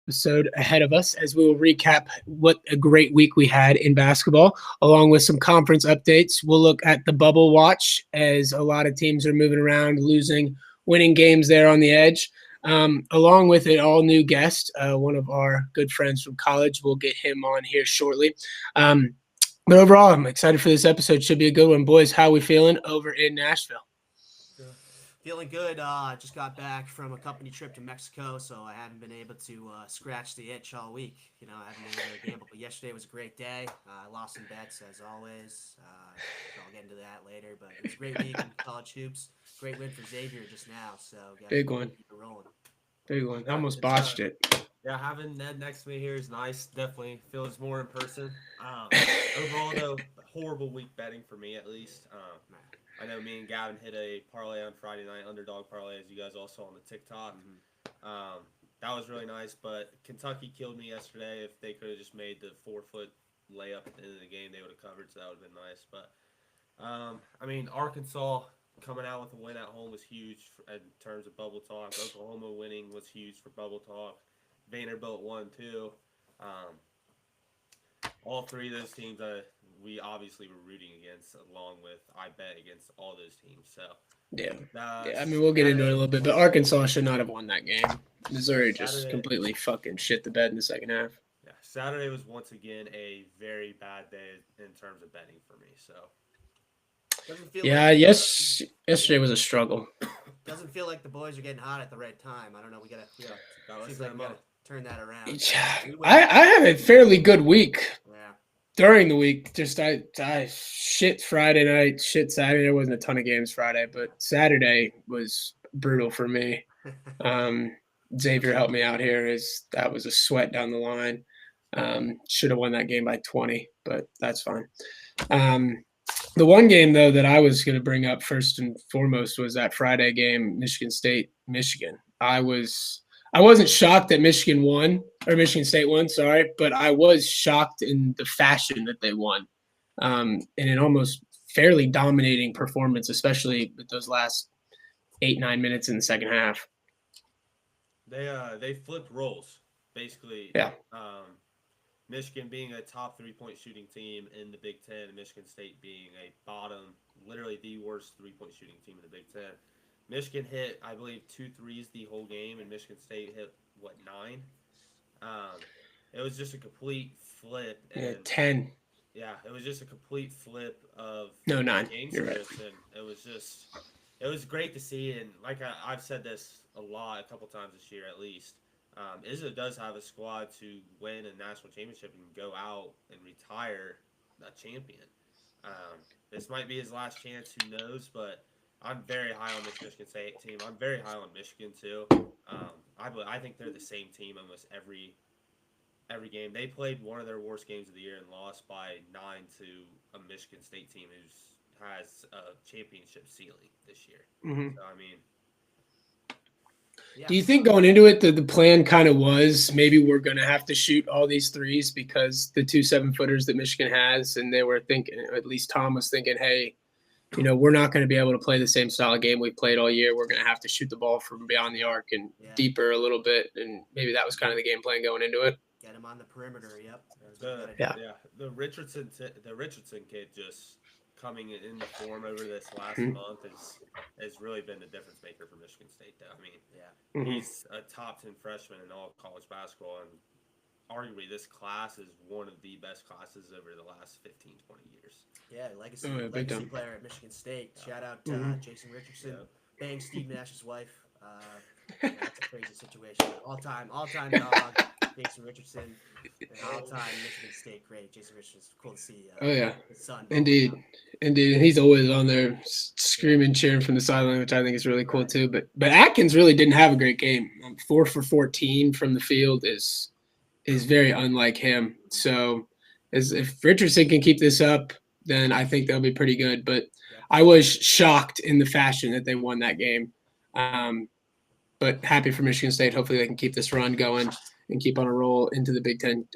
episode ahead of us as we will recap what a great week we had in basketball, along with some conference updates. We'll look at the bubble watch as a lot of teams are moving around, losing, winning games there on the edge. Along with an all new guest, one of our good friends from college. We'll get him on here shortly. But overall, I'm excited for this episode. Should be a good one. Boys, how we feeling over in Nashville? Feeling good. Just got back from a company trip to Mexico, so I haven't been able to scratch the itch all week. I haven't been able to gamble, but yesterday was a great day. I lost some bets, as always. I'll get into that later, but it was a great week in college hoops. Great win for Xavier just now, so big one. Keep it rolling. Big one. I almost botched it. Yeah, having Ned next to me here is nice. Definitely feels more in person. Overall, though, horrible week betting for me at least. I know me and Gavin hit a parlay on Friday night, underdog parlay, as you guys all saw on the TikTok. That was really nice, but Kentucky killed me yesterday. If they could have just made the 4-foot layup at the end of the game, they would have covered, so that would have been nice. But, Arkansas coming out with a win at home was huge in terms of bubble talk. Oklahoma winning was huge for bubble talk. Vanderbilt won, too. All three of those teams we obviously were rooting against, along with I bet against all those teams. So yeah. I mean, we'll get into it a little bit, but Arkansas should not have won that game. Missouri just completely fucking shit the bed in the second half. Yeah, Saturday was once again a very bad day in terms of betting for me. So yesterday was a struggle. Doesn't feel like the boys are getting hot at the right time. I don't know. We gotta turn that around. Yeah, I have a fairly good week. During the week, just I shit Friday night, shit Saturday. There wasn't a ton of games Friday, but Saturday was brutal for me. Xavier helped me out here. That was a sweat down the line. Should have won that game by 20, but that's fine. The one game though that I was going to bring up first and foremost was that Friday game, Michigan State, Michigan. I wasn't shocked that Michigan State won, sorry, but I was shocked in the fashion that they won. In an almost fairly dominating performance, especially with those last 8-9 minutes in the second half. They flipped roles, basically. Yeah. Michigan being a top 3-point shooting team in the Big Ten, and Michigan State being a bottom, literally the worst 3-point shooting team in the Big Ten. Michigan hit, I believe, 2 threes the whole game, and Michigan State hit, 9? It was just a complete flip. And, 10. Yeah, it was just a complete flip of 9. game You're right. And it was great to see. And like I've said this a couple times this year at least, Izzo does have a squad to win a national championship and go out and retire a champion. This might be his last chance, who knows, but I'm very high on this Michigan State team. I'm very high on Michigan too. I think they're the same team almost every game. They played one of their worst games of the year and lost by 9 to a Michigan State team who has a championship ceiling this year. Mm-hmm. So I mean, do you think going into it the plan kind of was maybe we're going to have to shoot all these threes because the 2 7-footers that Michigan has, and they were thinking, at least Tom was thinking, hey, we're not going to be able to play the same style of game we've played all year. We're going to have to shoot the ball from beyond the arc and deeper a little bit. And maybe that was kind of the game plan going into it. Get him on the perimeter. Yep. The Richardson kid just coming into form over this last month has really been the difference maker for Michigan State. Though. I mean, he's a top 10 freshman in all college basketball, and arguably this class is one of the best classes over the last 15, 20 years. Yeah, legacy player at Michigan State. Shout out Jason Richardson. Bang Steve Nash's wife. That's a crazy situation. All-time dog. Jason Richardson. All-time Michigan State great. Jason Richardson's cool to see. His son. Indeed. And he's always on there screaming, cheering from the sideline, which I think is really cool too. But Atkins really didn't have a great game. 4 for 14 from the field is very unlike him. So if Richardson can keep this up, then I think they'll be pretty good. But I was shocked in the fashion that they won that game. But happy for Michigan State. Hopefully they can keep this run going and keep on a roll into the Big Ten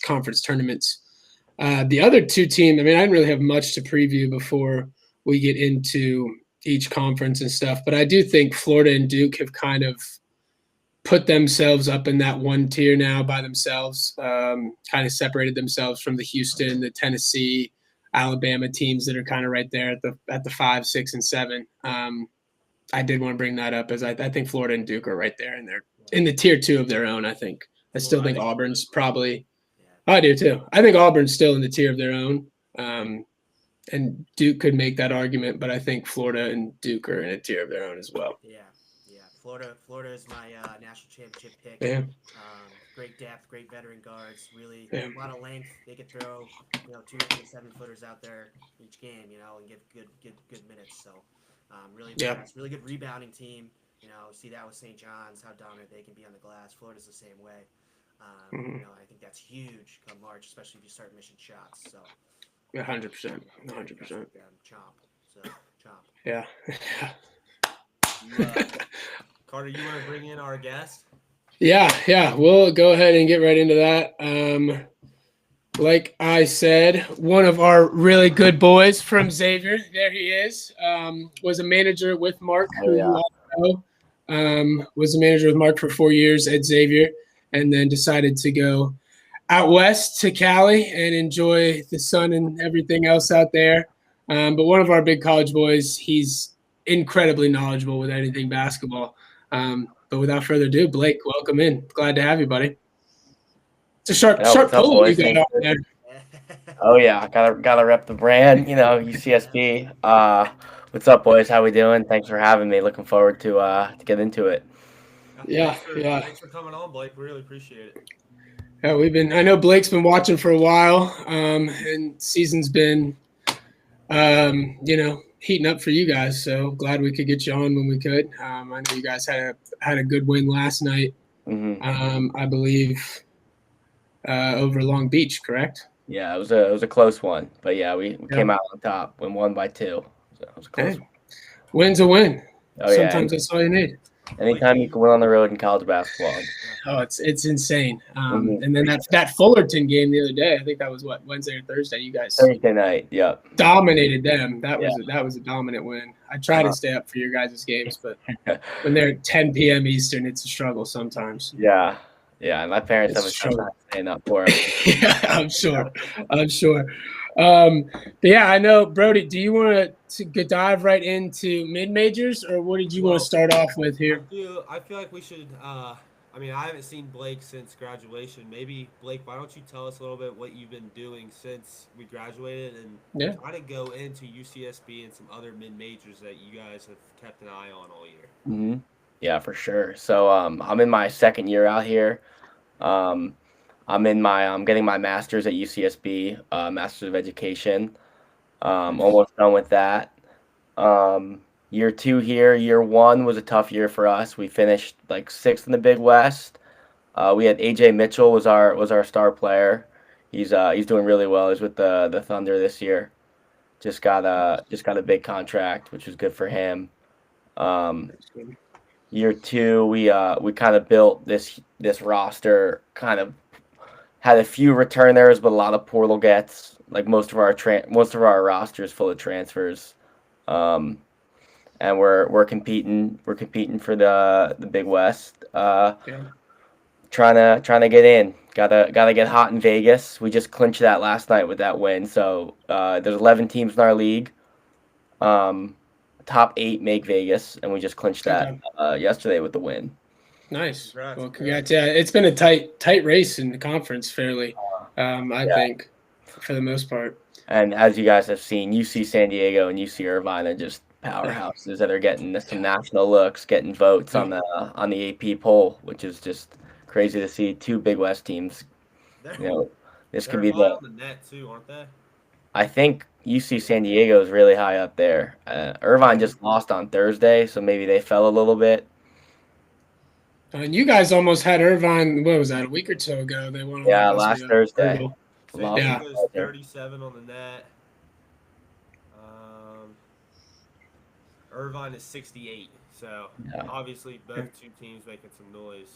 conference tournaments. The other two teams, I mean, I didn't really have much to preview before we get into each conference and stuff, but I do think Florida and Duke have kind of put themselves up in that one tier now by themselves, kind of separated themselves from the Houston, the Tennessee, Alabama teams that are kind of right there at the 5, 6, and 7. I did want to bring that up as I think Florida and Duke are right there, and they're in the tier 2 of their own. I think. I still think Auburn's probably. I do too. I think Auburn's still in the tier of their own, and Duke could make that argument, but I think Florida and Duke are in a tier of their own as well. Yeah. Florida is my national championship pick. Yeah. Great depth, great veteran guards. Really, Yeah. a lot of length. They could throw, 2 to 7-footers out there each game, and give good minutes. So, really good rebounding team. See that with St. John's, how dominant they can be on the glass. Florida's the same way. I think that's huge come March, especially if you start missing shots. So. 100%. 100%. Chomp. So, chomp. Yeah. Carter, you want to bring in our guest? Yeah. We'll go ahead and get right into that. Like I said, one of our really good boys from Xavier, there he is, was a manager with Mark, who you all know, was a manager with Mark for 4 years at Xavier, and then decided to go out west to Cali and enjoy the sun and everything else out there. But one of our big college boys, he's incredibly knowledgeable with anything basketball. But without further ado, Blake, welcome in. Glad to have you, buddy. It's a sharp pull you got on there. Oh yeah, gotta rep the brand, UCSB. What's up, boys? How we doing? Thanks for having me. Looking forward to get into it. Yeah. Thanks for coming on, Blake. We really appreciate it. Yeah, I know Blake's been watching for a while, and season's been, heating up for you guys. So glad we could get you on when we could. I know you guys had a good win last night. Mm-hmm. I believe over Long Beach, correct? Yeah, it was a close one, but yeah, we came out on top. We won by 2, so it was a close one. Win's a win. Oh, Sometimes that's all you need. Anytime you can win on the road in college basketball. Oh, it's insane. And then that Fullerton game the other day, I think that was Wednesday or Thursday. You guys Thursday night, yeah, dominated them. That was a dominant win. I try to stay up for your guys' games, but when they're at 10 p.m. Eastern, it's a struggle sometimes. Yeah, and my parents have a struggle staying up for it. Yeah, I'm sure. But yeah, I know, Brody. Do you want to dive right into mid majors, or what did you want to start off with here? I feel like we should. I haven't seen Blake since graduation. Maybe Blake, why don't you tell us a little bit what you've been doing since we graduated, and try to go into UCSB and some other mid majors that you guys have kept an eye on all year. Mm-hmm. Yeah, for sure. So I'm in my second year out here. I'm getting my master's at UCSB, Master's of Education. Almost done with that. Year 2 here. Year 1 was a tough year for us. We finished like 6th in the Big West. We had AJ Mitchell was our star player. He's doing really well. He's with the Thunder this year. Just got a big contract, which was good for him. Year 2, we kind of built this roster. Kind of had a few returners, but a lot of portal gets. Like most of our roster is full of transfers. And we're competing for the Big West. Trying to get in. Gotta get hot in Vegas. We just clinched that last night with that win. So there's 11 teams in our league. Top 8 make Vegas, and we just clinched that yesterday with the win. Nice. Well, congrats. Yeah, it's been a tight race in the conference, fairly. I think, for the most part. And as you guys have seen, UC San Diego and UC Irvine are just powerhouses that are getting some national looks, getting votes on the AP poll, which is just crazy to see. 2 Big West teams. This could be on the net too, aren't they? I think UC San Diego is really high up there. Irvine just lost on Thursday, so maybe they fell a little bit. And you guys almost had Irvine. What was that? A week or 2 ago? They won. Yeah, last Thursday. San Diego's 37 on the net. Irvine is 68. So obviously both 2 teams making some noise.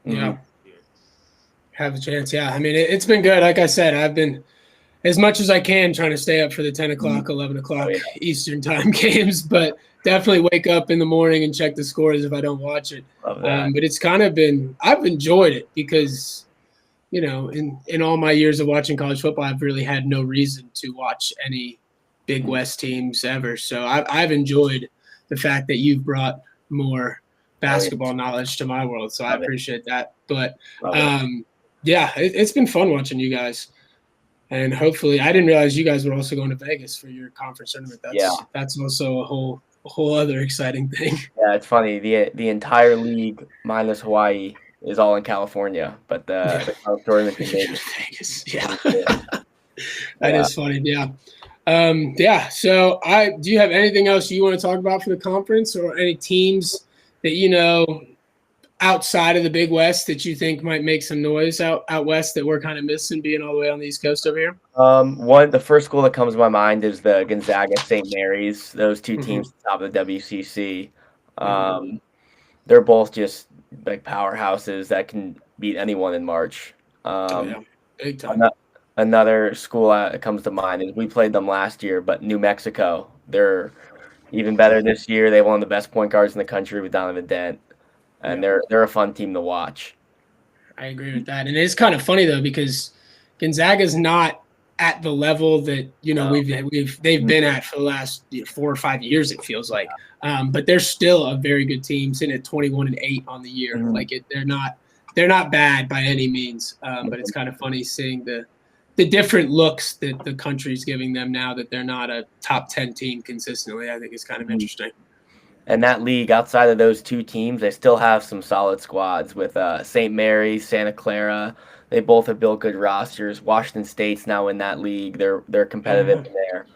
Yeah. Have a chance. Yeah. I mean, it's been good. Like I said, I've been as much as I can trying to stay up for the 10 o'clock, 11 o'clock Eastern time games, but definitely wake up in the morning and check the scores if I don't watch it. Love that. But it's kind of been I've enjoyed it because in all my years of watching college football, I've really had no reason to watch any Big West teams ever. So I've enjoyed the fact that you've brought more basketball knowledge to my world. So I appreciate that. But yeah, it's been fun watching you guys. And hopefully, I didn't realize you guys were also going to Vegas for your conference tournament. That's also a whole other exciting thing. Yeah, it's funny. The entire league minus Hawaii is all in California, but the tournament in Vegas. Yeah, that is funny. Yeah. So do you have anything else you want to talk about for the conference, or any teams that outside of the Big West that you think might make some noise out west that we're kind of missing being all the way on the East Coast over here? The first school that comes to my mind is the Gonzaga St. Mary's. Those two teams at the top of the WCC. They're both just like powerhouses that can beat anyone in March. Big time. Another school that comes to mind is we played them last year, but New Mexico. They're even better this year. They have one of the best point guards in the country with Donovan Dent, and they're a fun team to watch. I agree with that, and it's kind of funny though because Gonzaga's not at the level that they've been at for the last 4 or 5 years. It feels like, but they're still a very good team, sitting at 21-8 on the year. They're not bad by any means, but it's kind of funny seeing the different looks that the country's giving them now that they're not a top 10 team consistently. I think it's kind of interesting. And that league, outside of those two teams, they still have some solid squads with St. Mary's, Santa Clara. They both have built good rosters. Washington State's now in that league. They're competitive there.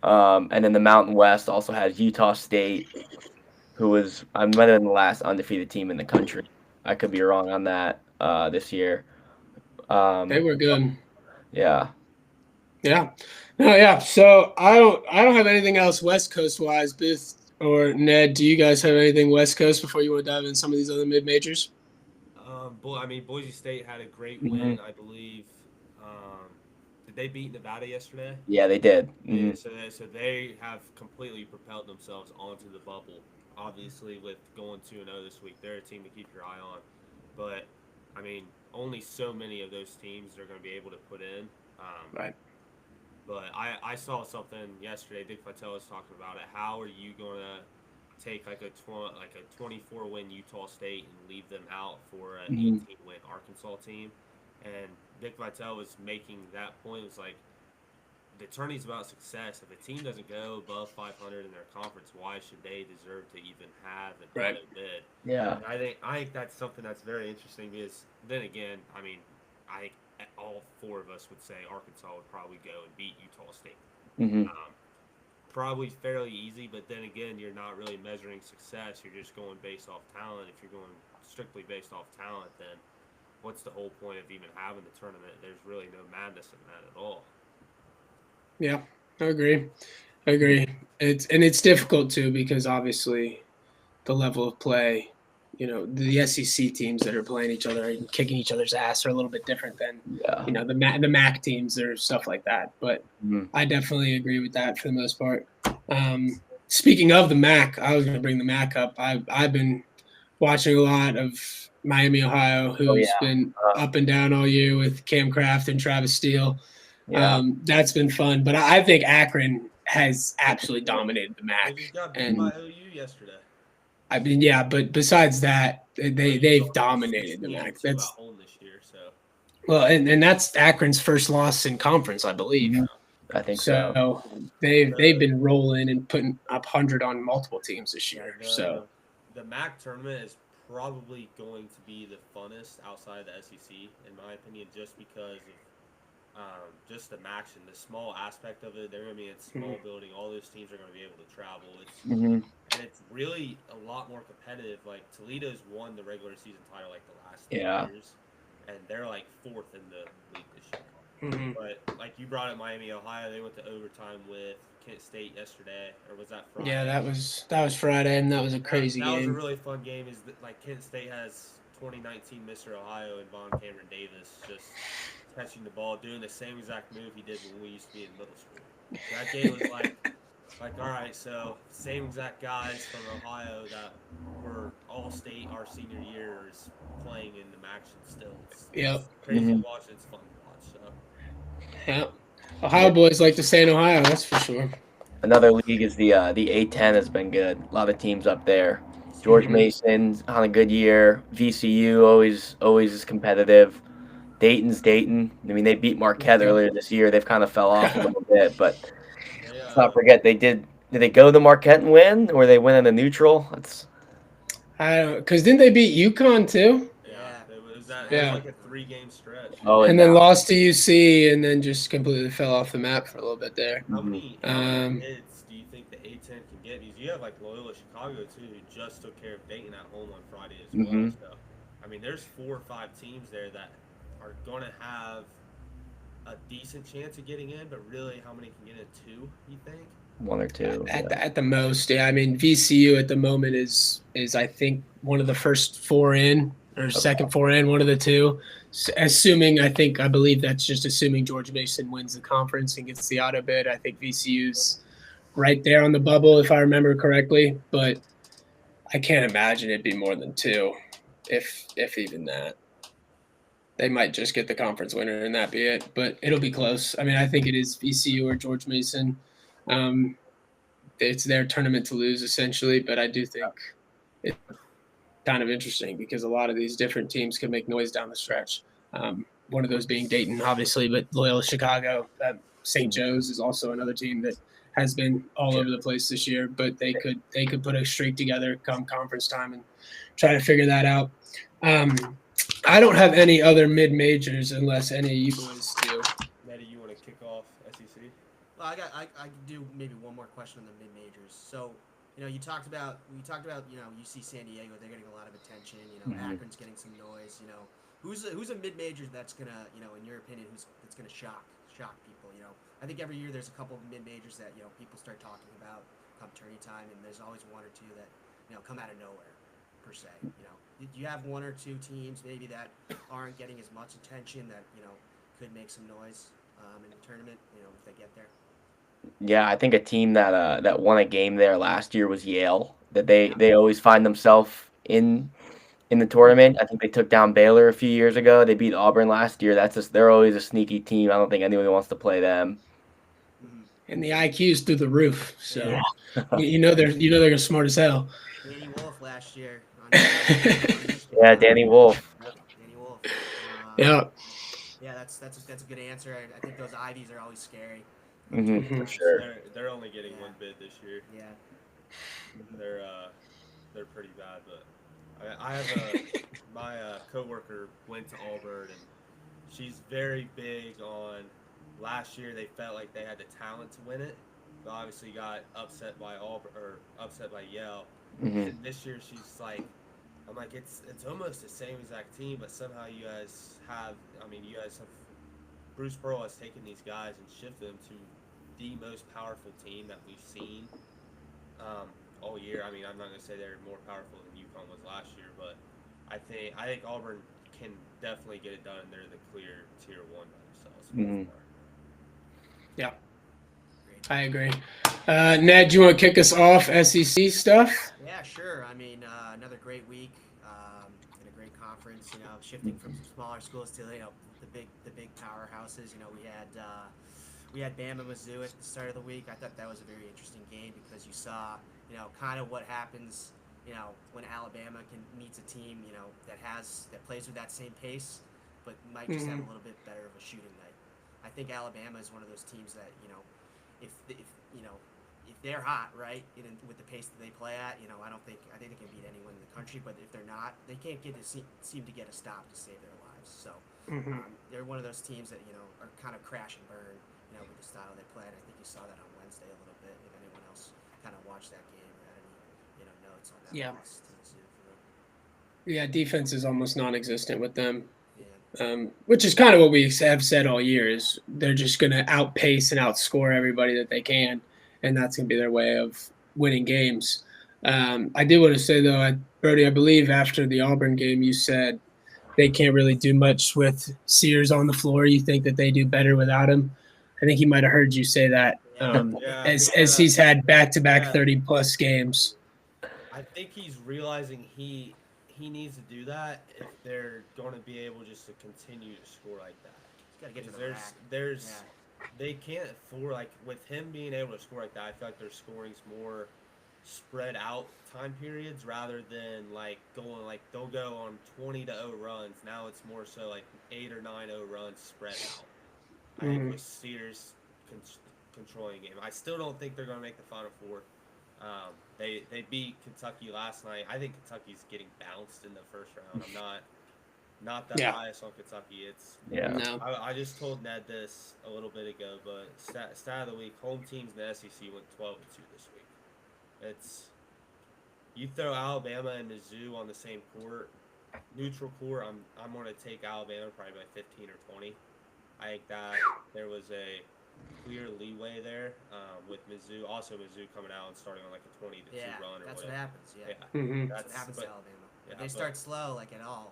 And then the Mountain West also has Utah State, who might have been the last undefeated team in the country. I could be wrong on that this year. They were good. Yeah. Yeah. No, yeah. So I don't have anything else West Coast wise. Booth or Ned, do you guys have anything West Coast before you want to dive in some of these other mid majors? Boise State had a great win, I believe. Did they beat Nevada yesterday? Yeah, they did. Yeah, so they have completely propelled themselves onto the bubble. Obviously, with going 2-0 this week, they're a team to keep your eye on. But only so many of those teams are going to be able to put in. Right. But I saw something yesterday. Dick Vitale was talking about it. How are you going to take like a 24-win Utah State and leave them out for an 18-win Arkansas team? And Dick Vitale was making that point. It was like, the tourney's about success. If a team doesn't go above 500 in their conference, why should they deserve to even have an auto bid? Yeah. And I think that's something that's very interesting because then again, I think all four of us would say Arkansas would probably go and beat Utah State. Probably fairly easy, but then again, you're not really measuring success. You're just going based off talent. If you're going strictly based off talent, then what's the whole point of even having the tournament? There's really no madness in that at all. Yeah, I agree. It's difficult too because obviously the level of play, the SEC teams that are playing each other and kicking each other's ass are a little bit different than the MAC teams or stuff like that. But I definitely agree with that for the most part. Speaking of the MAC, I was going to bring the MAC up. I've been watching a lot of Miami, Ohio, who's been up and down all year with Cam Kraft and Travis Steele. That's been fun, but I think Akron has absolutely dominated the MAC. They got beat by OU yesterday. But besides that, they've dominated the MAC. That's home this year, so. Well, and that's Akron's first loss in conference, I believe. I think so. They've been rolling and putting up 100 on multiple teams this year. The MAC tournament is probably going to be the funnest outside of the SEC, in my opinion, just because of just the MAC and the small aspect of it. They're going to be in a small building. All those teams are going to be able to travel. And it's really a lot more competitive. Like, Toledo's won the regular season title like the last 3 years, and they're like 4th in the league this year. But like you brought up Miami, Ohio, they went to overtime with Kent State yesterday, or was that Friday? Yeah, that was Friday, and that was a crazy game. That was a really fun game. Is that, like, Kent State has 2019 Mr. Ohio and Von Cameron Davis just catching the ball, doing the same exact move he did when we used to be in middle school. That game was like Like, all right, so same exact guys from Ohio that were all state our senior year is playing in the action still. Yep. It's crazy Mhm. to watch. It's fun to watch. So Yeah. Ohio boys like to stay in Ohio, that's for sure. Another league is the A10 has been good. A lot of teams up there. George Mhm. Mason's on a good year. VCU always is competitive. Dayton's Dayton. I mean, they beat Marquette Yep. earlier this year. They've kind of fell off a little bit, but they, let's not forget they did. Did they go to Marquette and win, or they win in a neutral? That's I don't because didn't they beat UConn too? yeah, it was Yeah. like a 3-game stretch. oh, And then now- lost to UC and then just completely fell off the map for a little bit there. How many Um, hits do you think the A10 can get? Because you have like Loyola Chicago too, who just took care of Dayton at home on Friday as well. Mhm. So, I mean, there's 4 or 5 teams there that are going to have a decent chance of getting in, but really, how many can get in? 2? You think? one or two. at the most, yeah. I mean, VCU at the moment is I think one of the first 4 in or second 4 in, one of the two. Assuming, I believe that's just assuming George Mason wins the conference and gets the auto bid. I think VCU's right there on the bubble, if I remember correctly. But I can't imagine it'd be more than 2, if even that. They might just get the conference winner and that be it, but it'll be close. I mean, I think it is VCU or George Mason. It's their tournament to lose essentially, but I do think it's kind of interesting because a lot of these different teams can make noise down the stretch. One of those being Dayton, obviously, but Loyola Chicago, St. Joe's is also another team that has been all over the place this year, but they could put a streak together come conference time and try to figure that out. I don't have any other mid majors unless any of you boys do. Maddie, you want to kick off SEC? Well, I can do maybe one more question on the mid majors. So, you know, we talked about UC San Diego. They're getting a lot of attention. You know, Mhm. Akron's getting some noise. You know, who's a mid major that's gonna, you know, in your opinion, that's gonna shock people? You know, I think every year there's a couple of mid majors that, you know, people start talking about come tourney time, and there's always 1 or 2 that, you know, come out of nowhere per se. You know, do you have 1 or 2 teams maybe that aren't getting as much attention that, you know, could make some noise in the tournament? You know, if they get there. Yeah, I think a team that won a game there last year was Yale. That they always find themselves in the tournament. I think they took down Baylor a few years ago. They beat Auburn last year. They're always a sneaky team. I don't think anyone wants to play them. And the IQ's through the roof, so Yeah. you know they're smart as hell. Danny Wolf last year. Yeah, Danny Wolf. Danny Wolf. Yeah. Yeah, that's a good answer. I think those Ivies are always scary. For sure. They're only getting 1 bid this year. Yeah. They're pretty bad, but I have my coworker went to Auburn, and she's very big on. Last year they felt like they had the talent to win it, but obviously got upset by Auburn or upset by Yale. Mhm. And this year she's like, I'm like it's almost the same exact team, but somehow you guys have. Bruce Pearl has taken these guys and shifted them to the most powerful team that we've seen all year. I mean, I'm not going to say they're more powerful than UConn was last year, but I think Auburn can definitely get it done. They're the clear tier 1 by themselves. Mhm. Yeah. I agree. Ned, do you want to kick us off SEC stuff? Yeah, sure. I mean, another great week and a great conference. You know, shifting from some smaller schools to, you know, the big powerhouses. You know, we had Bama Mizzou at the start of the week. I thought that was a very interesting game because you saw, you know, kind of what happens, you know, when Alabama meets a team, you know, that plays with that same pace, but might just have a little bit better of a shooting night. I think Alabama is one of those teams that, you know, if they're hot, right, with the pace that they play at, you know, I think they can beat anyone in the country. But if they're not, they can't seem to get a stop to save their lives. So they're one of those teams that, you know, are kind of crash and burn, you know, with the style they play. And I think you saw that on Wednesday a little bit. If anyone else kind of watched that game or had any, you know, notes on that loss to Mizzou for them. Yeah, defense is almost non-existent with them. Yeah. Which is kind of what we have said all year is they're just going to outpace and outscore everybody that they can, and that's going to be their way of winning games. I did want to say, though, Brody, I believe after the Auburn game you said they can't really do much with Sears on the floor. You think that they do better without him. I think he might have heard you say that Yeah, as he's had back-to-back Yeah. 30-plus games. I think he's realizing he needs to do that if they're going to be able just to continue to score like that. He's got to get to Because the rack. there's they can't afford, like, with him being able to score like that. I feel like their scoring's more spread out time periods rather than like going, like, they'll go on 20-0 runs. Now it's more so like 8 or 9-0 runs spread out. I think with Sears controlling game, I still don't think they're going to make the Final Four. They beat Kentucky last night. I think Kentucky's getting bounced in the first round. I'm not that biased on Kentucky. It's No. I just told Ned this a little bit ago, but stat of the week: home teams in the SEC went 12-2 this week. It's you throw Alabama and Mizzou on the same court, neutral court. I'm going to take Alabama probably by 15 or 20. I think that there was a clear leeway there with Mizzou. Also, Mizzou coming out and starting on like a 20-2 run or that's whatever. what happens. Yeah, That's what happens to Alabama. Yeah, If they start slow, like at all,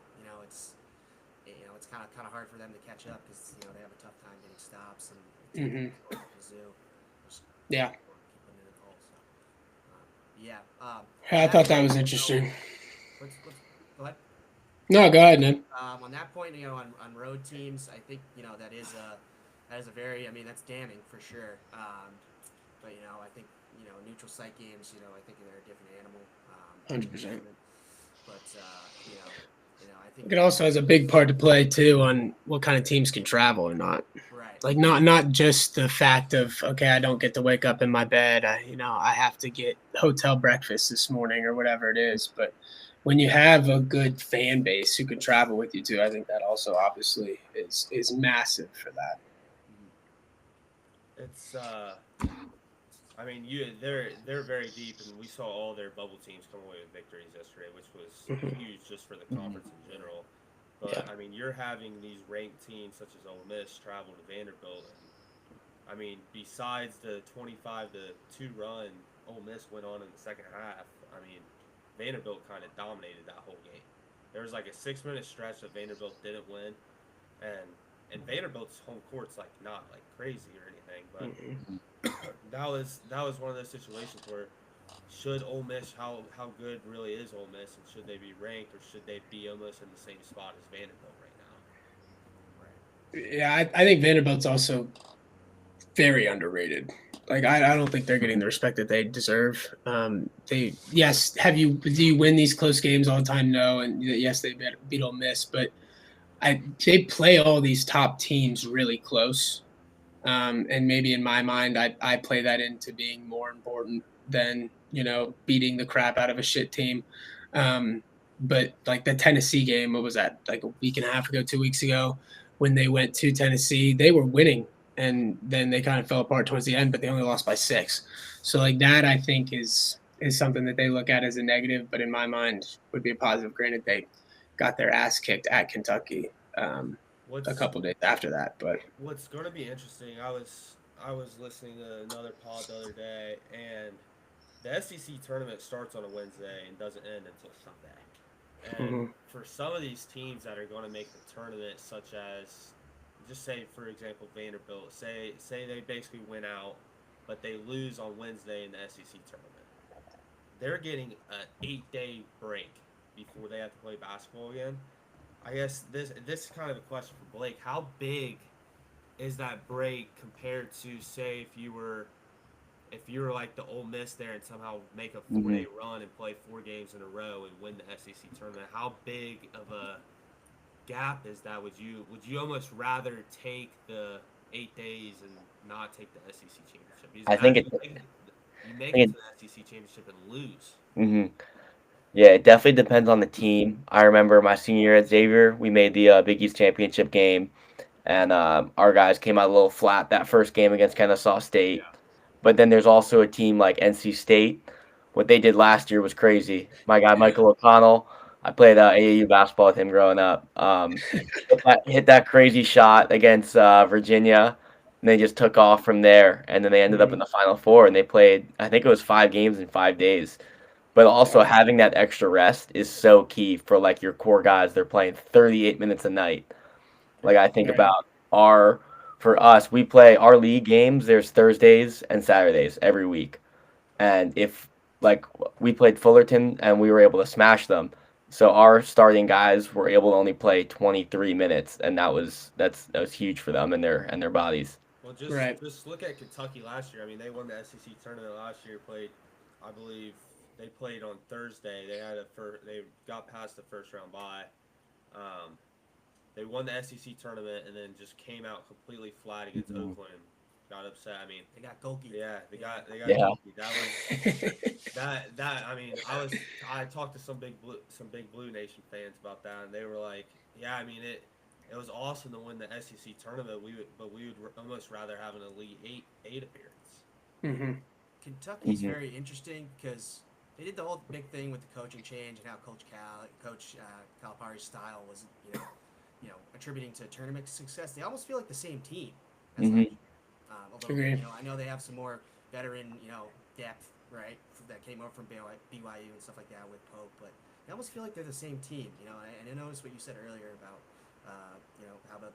it's kind of hard for them to catch up because they have a tough time getting stops and Mizzou. Yeah. Keep putting it in the hole. So, yeah. I thought that was interesting. Go ahead. No, go ahead, Ned. On that point, on road teams, I think that is a very, that's damning for sure. But I think neutral site games, I think they're a different animal. 100%. But I think It also has a big part to play too on what kind of teams can travel or not. Right. Like not just the fact of, okay, I don't get to wake up in my bed. I have to get hotel breakfast this morning or whatever it is. But when you have a good fan base who can travel with you too, I think that also obviously is massive for that. It's they're very deep, and we saw all their bubble teams come away with victories yesterday, which was huge just for the conference in general. But you're having these ranked teams such as Ole Miss travel to Vanderbilt. And, besides the 25-2 run Ole Miss went on in the second half, Vanderbilt kind of dominated that whole game. There was like a 6-minute stretch that Vanderbilt didn't win, and Vanderbilt's home court's like not like crazy or anything, but that was one of those situations where should Ole Miss, how good really is Ole Miss, and should they be ranked or should they be almost in the same spot as Vanderbilt right now? Yeah, I think Vanderbilt's also very underrated. Like I don't think they're getting the respect that they deserve. Do you win these close games all the time? No, and yes, they beat Ole Miss, but they play all these top teams really close. And maybe in my mind, I play that into being more important than beating the crap out of a shit team. But like the Tennessee game, what was that? Like a week and a half ago, 2 weeks ago, when they went to Tennessee, they were winning. And then they kind of fell apart towards the end, but they only lost by 6. So like that, I think is something that they look at as a negative, but in my mind would be a positive. Granted, they got their ass kicked at Kentucky a couple days after that. But what's going to be interesting, I was listening to another pod the other day, and the SEC tournament starts on a Wednesday and doesn't end until Sunday. And for some of these teams that are going to make the tournament, such as, just say, for example, Vanderbilt, say they basically win out, but they lose on Wednesday in the SEC tournament. They're getting an 8-day break before they have to play basketball again. I guess this is kind of a question for Blake. How big is that break compared to, say, if you were like the Ole Miss there and somehow make a 4-day run and play 4 games in a row and win the SEC tournament? How big of a gap is that? Would you almost rather take the 8 days and not take the SEC championship? Because I think you make it to the SEC championship and lose. Yeah, it definitely depends on the team. I remember my senior year at Xavier, we made the Big East championship game, and our guys came out a little flat that first game against Kennesaw State. But then there's also a team like NC State. What they did last year was crazy. My guy Michael O'Connell, I played AAU basketball with him growing up. Hit that crazy shot against Virginia, and they just took off from there. And then they ended up in the Final Four, and they played, I think it was 5 games in 5 days. But also having that extra rest is so key for like your core guys. They're playing 38 minutes a night. Like I think about our for us, we play our league games. There's Thursdays and Saturdays every week, and if like we played Fullerton and we were able to smash them, so our starting guys were able to only play 23 minutes, and that was huge for them and their bodies. Well, Right. just look at Kentucky last year. I mean, they won the SEC tournament last year. Played, I believe, they played on Thursday. They got past the first round bye. They won the SEC tournament and then just came out completely flat against Oakland. Got upset. I mean, They got Golgi. yeah, they got Yeah. that was that. I mean, I talked to some big Blue Nation fans about that, and they were like, yeah, I mean it was awesome to win the SEC tournament. We would almost rather have an Elite Eight appearance. Mm-hmm. Kentucky's very interesting because they did the whole big thing with the coaching change and how Coach Calipari's style was, attributing to tournament success. They almost feel like the same team. As last year. Although, Agreed. I know they have some more veteran, depth, right, that came over from BYU and stuff like that with Pope, but they almost feel like they're the same team, And I noticed what you said earlier about, how about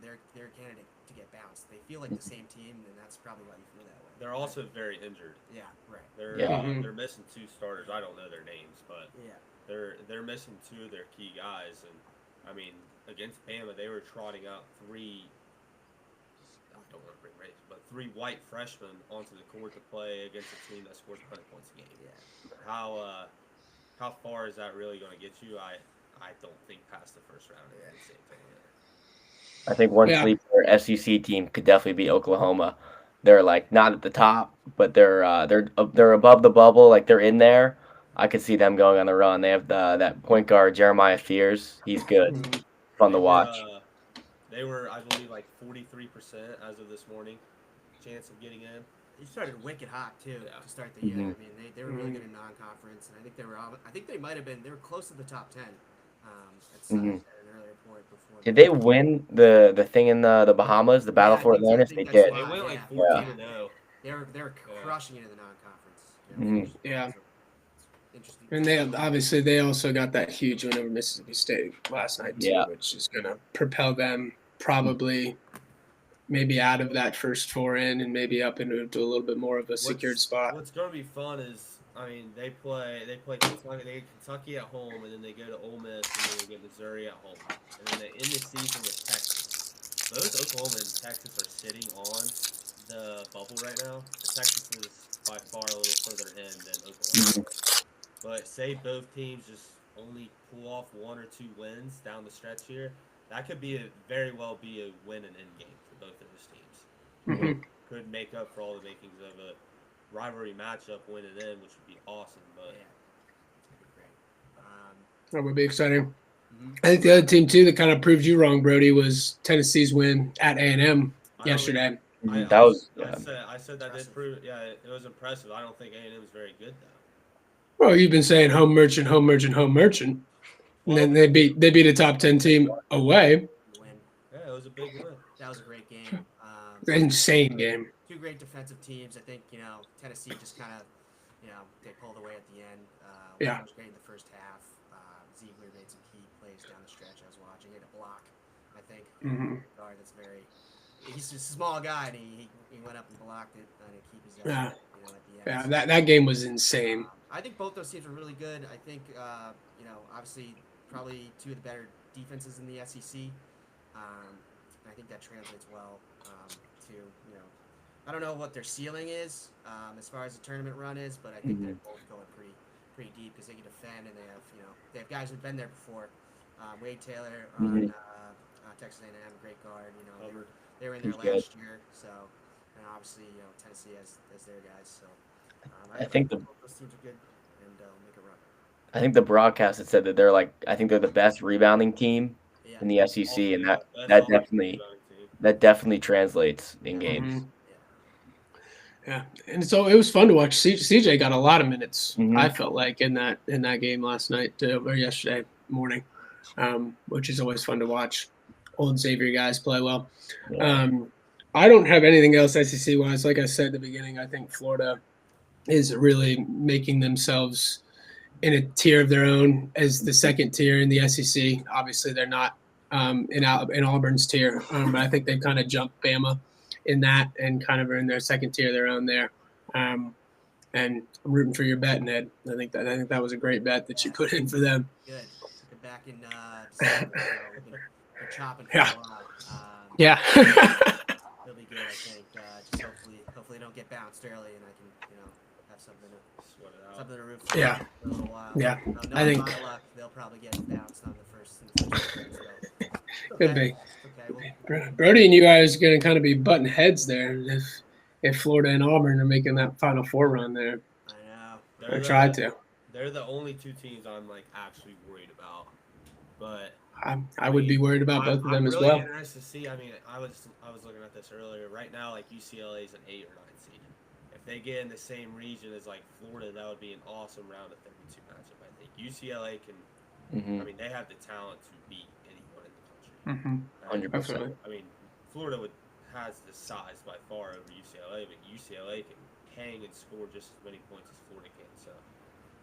their candidate to get bounced. They feel like the same team, and that's probably why you feel that way. They're also very injured. Yeah, right. They're missing 2 starters. I don't know their names, but Yeah. they're missing 2 of their key guys, and I mean against Bama they were trotting out 3. I don't want to bring race, but 3 white freshmen onto the court to play against a team that scores 100 points a game. Yeah. How far is that really going to get you? I don't think past the first round in the same thing. I think one sleeper SEC team could definitely be Oklahoma. They're like not at the top, but they're above the bubble. Like they're in there. I could see them going on the run. They have that point guard Jeremiah Fears. He's good, fun to watch. They were, I believe, like 43% as of this morning chance of getting in. They started wicked hot too to start the year. I mean, they were really good in non-conference, and I think they might have been. They were close to the top 10. At an earlier point before. Did they win the thing in the Bahamas, the Battle for Atlantis? They did. They went like 14-0. They were crushing it in the non-conference. Yeah. Interesting. And they also got that huge win over Mississippi State last night too, which is going to propel them probably maybe out of that first 4 in and maybe up into a little bit more of a secured spot. What's going to be fun is, I mean, they play Kentucky at home, and then they go to Ole Miss, and then they get Missouri at home, and then they end the season with Texas. Both Oklahoma and Texas are sitting on the bubble right now. Texas is by far a little further in than Oklahoma. But say both teams just only pull off 1 or 2 wins down the stretch here, that could very well be a win and end game for both of those teams. Could make up for all the makings of a rivalry matchup, win and end, which would be awesome. But That would be exciting. I think the other team too that kind of proved you wrong, Brody, was Tennessee's win at A&M yesterday. I said that did prove. Yeah, it was impressive. I don't think A&M was very good though. Well, you've been saying home merchant, home merchant, home merchant, and then they beat a top 10 team away. Win. Yeah, it was a big win. That was a great game. Insane game. 2 great defensive teams. I think Tennessee just kind of they pulled away at the end. One was great in the first half. Ziegler made some key plays down the stretch. I was watching it, a block. I think guard that's he's a small guy, and he went up and blocked it and keep his at the end. Yeah, that game was insane. I think both those teams were really good. I think obviously probably 2 of the better defenses in the SEC. I think that translates well to I don't know what their ceiling is as far as the tournament run is, but I think they're both going pretty deep because they can defend and they have guys who've been there before. Wade Taylor on Texas A&M, great guard. They were in there last year, so obviously Tennessee has their guys. So I think both those teams are good and make a run. I think the broadcast had said that they're the best rebounding team in the SEC, and that definitely translates in games. Yeah, and so it was fun to watch. CJ got a lot of minutes. I felt like in that game last night or yesterday morning, which is always fun to watch. Old Xavier guys play well. I don't have anything else SEC wise. Like I said at the beginning, I think Florida is really making themselves in a tier of their own as the second tier in the SEC. Obviously, they're not in Auburn's tier. I think they've kind of jumped Bama in that and kind of are in their second tier their own there. And I'm rooting for your bet, Ned. I think that was a great bet that you put in for them. Good. Took it back in December, so we've been chopping for Yeah. a while. Yeah. It'll be good, I think. Just hopefully don't get bounced early, and I can, have something to root for Yeah. for a little while. Yeah. No, I think my luck, they'll probably get bounced on the first round, so. could Okay. be. Okay. Brody and you guys are going to kind of be butting heads there if Florida and Auburn are making that Final Four run there. I know. Or try to. They're the only two teams I'm like actually worried about, but I would be worried about both of them I'm as really well. interested to see. I mean, I was looking at this earlier. Right now, like UCLA is an 8 or 9 seed. If they get in the same region as like Florida, that would be an awesome round of 32 matchup. I think UCLA can. I mean, they have the talent to beat anyone in the country. 100%. I mean, Florida has the size by far over UCLA, but UCLA can hang and score just as many points as Florida can. So,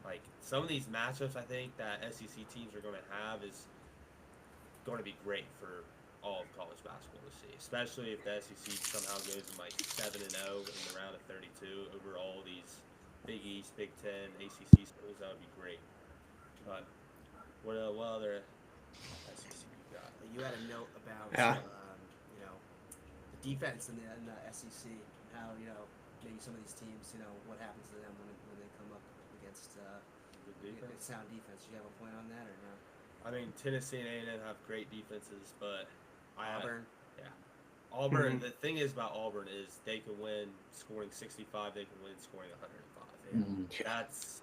like some of these matchups, I think that SEC teams are going to have is going to be great for all of college basketball to see, especially if the SEC somehow goes in like 7-0 in the round of 32 over all these Big East, Big Ten, ACC schools. That would be great. But what other SEC you got? You had a note about the defense in the SEC, and how maybe some of these teams, what happens to them when they come up against sound defense. Do you have a point on that or no? I mean, Tennessee and A&M have great defenses, but Auburn. Auburn. The thing is about Auburn is they can win scoring 65. They can win scoring 105. That's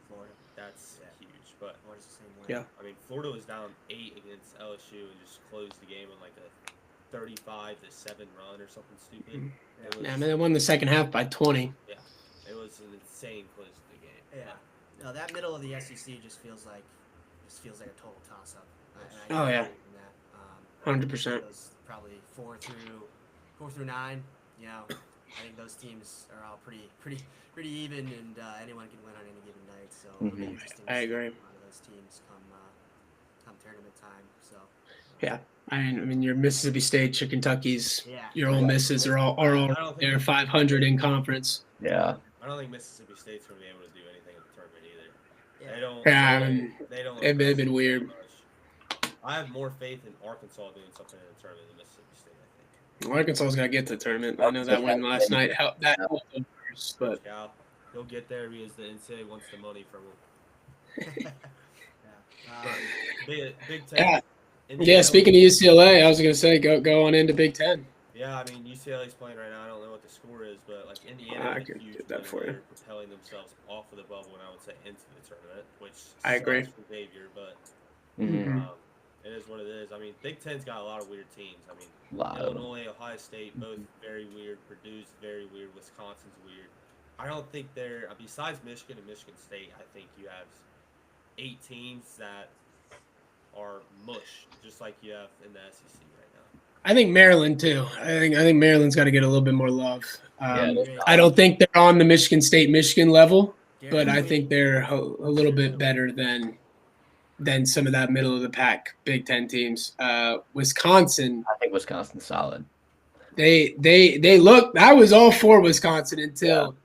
huge. But Florida's the same way. Yeah. I mean, Florida was down 8 against LSU and just closed the game on like a 35-7 run or something stupid. Yeah, I mean, they won the second half by 20. Yeah, it was an insane close to the game. Yeah. No, that middle of the SEC just feels like a total toss-up. Oh, yeah. 100%. Probably 4 through 9. I think those teams are all pretty even, and anyone can win on any given night. So it'll be interesting. I agree. A lot of those teams come tournament time. So. Yeah. I mean, your Mississippi State, your Kentucky's, Yeah. your Ole Misses are all they're 500 in conference. Yeah. I don't think Mississippi State's going to be able to do anything in the tournament either. Yeah. They don't. Yeah, I mean, they don't. they've been weird. Much. I have more faith in Arkansas doing something in the tournament than Mississippi State. I think. Arkansas's got to get to the tournament. I know that win last night helped them first, but Cal, he'll get there because the NCAA wants the money from him. Big Ten. yeah. Indiana, Yeah, speaking of UCLA, I was gonna say go on into Big Ten. Yeah, I mean UCLA's playing right now. I don't know what the score is, but like Indiana, I can huge get that win. for you. They're propelling themselves off of the bubble, and I would say into the tournament, which I agree. sucks for Xavier, but Mhm. it is what it is. I mean, Big Ten's got a lot of weird teams. I mean, A lot of them. Illinois, Ohio State, both very weird. Purdue's very weird. Wisconsin's weird. I don't think they're besides Michigan and Michigan State. I think you have 8 teams that are mush, just like you have in the SEC right now. I think Maryland too. I think Maryland's got to get a little bit more love. Yeah, I don't think they're on the Michigan level, but I think they're a little bit better than some of that middle of the pack Big Ten teams. Wisconsin, I think Wisconsin's solid. they look. I was all for Wisconsin until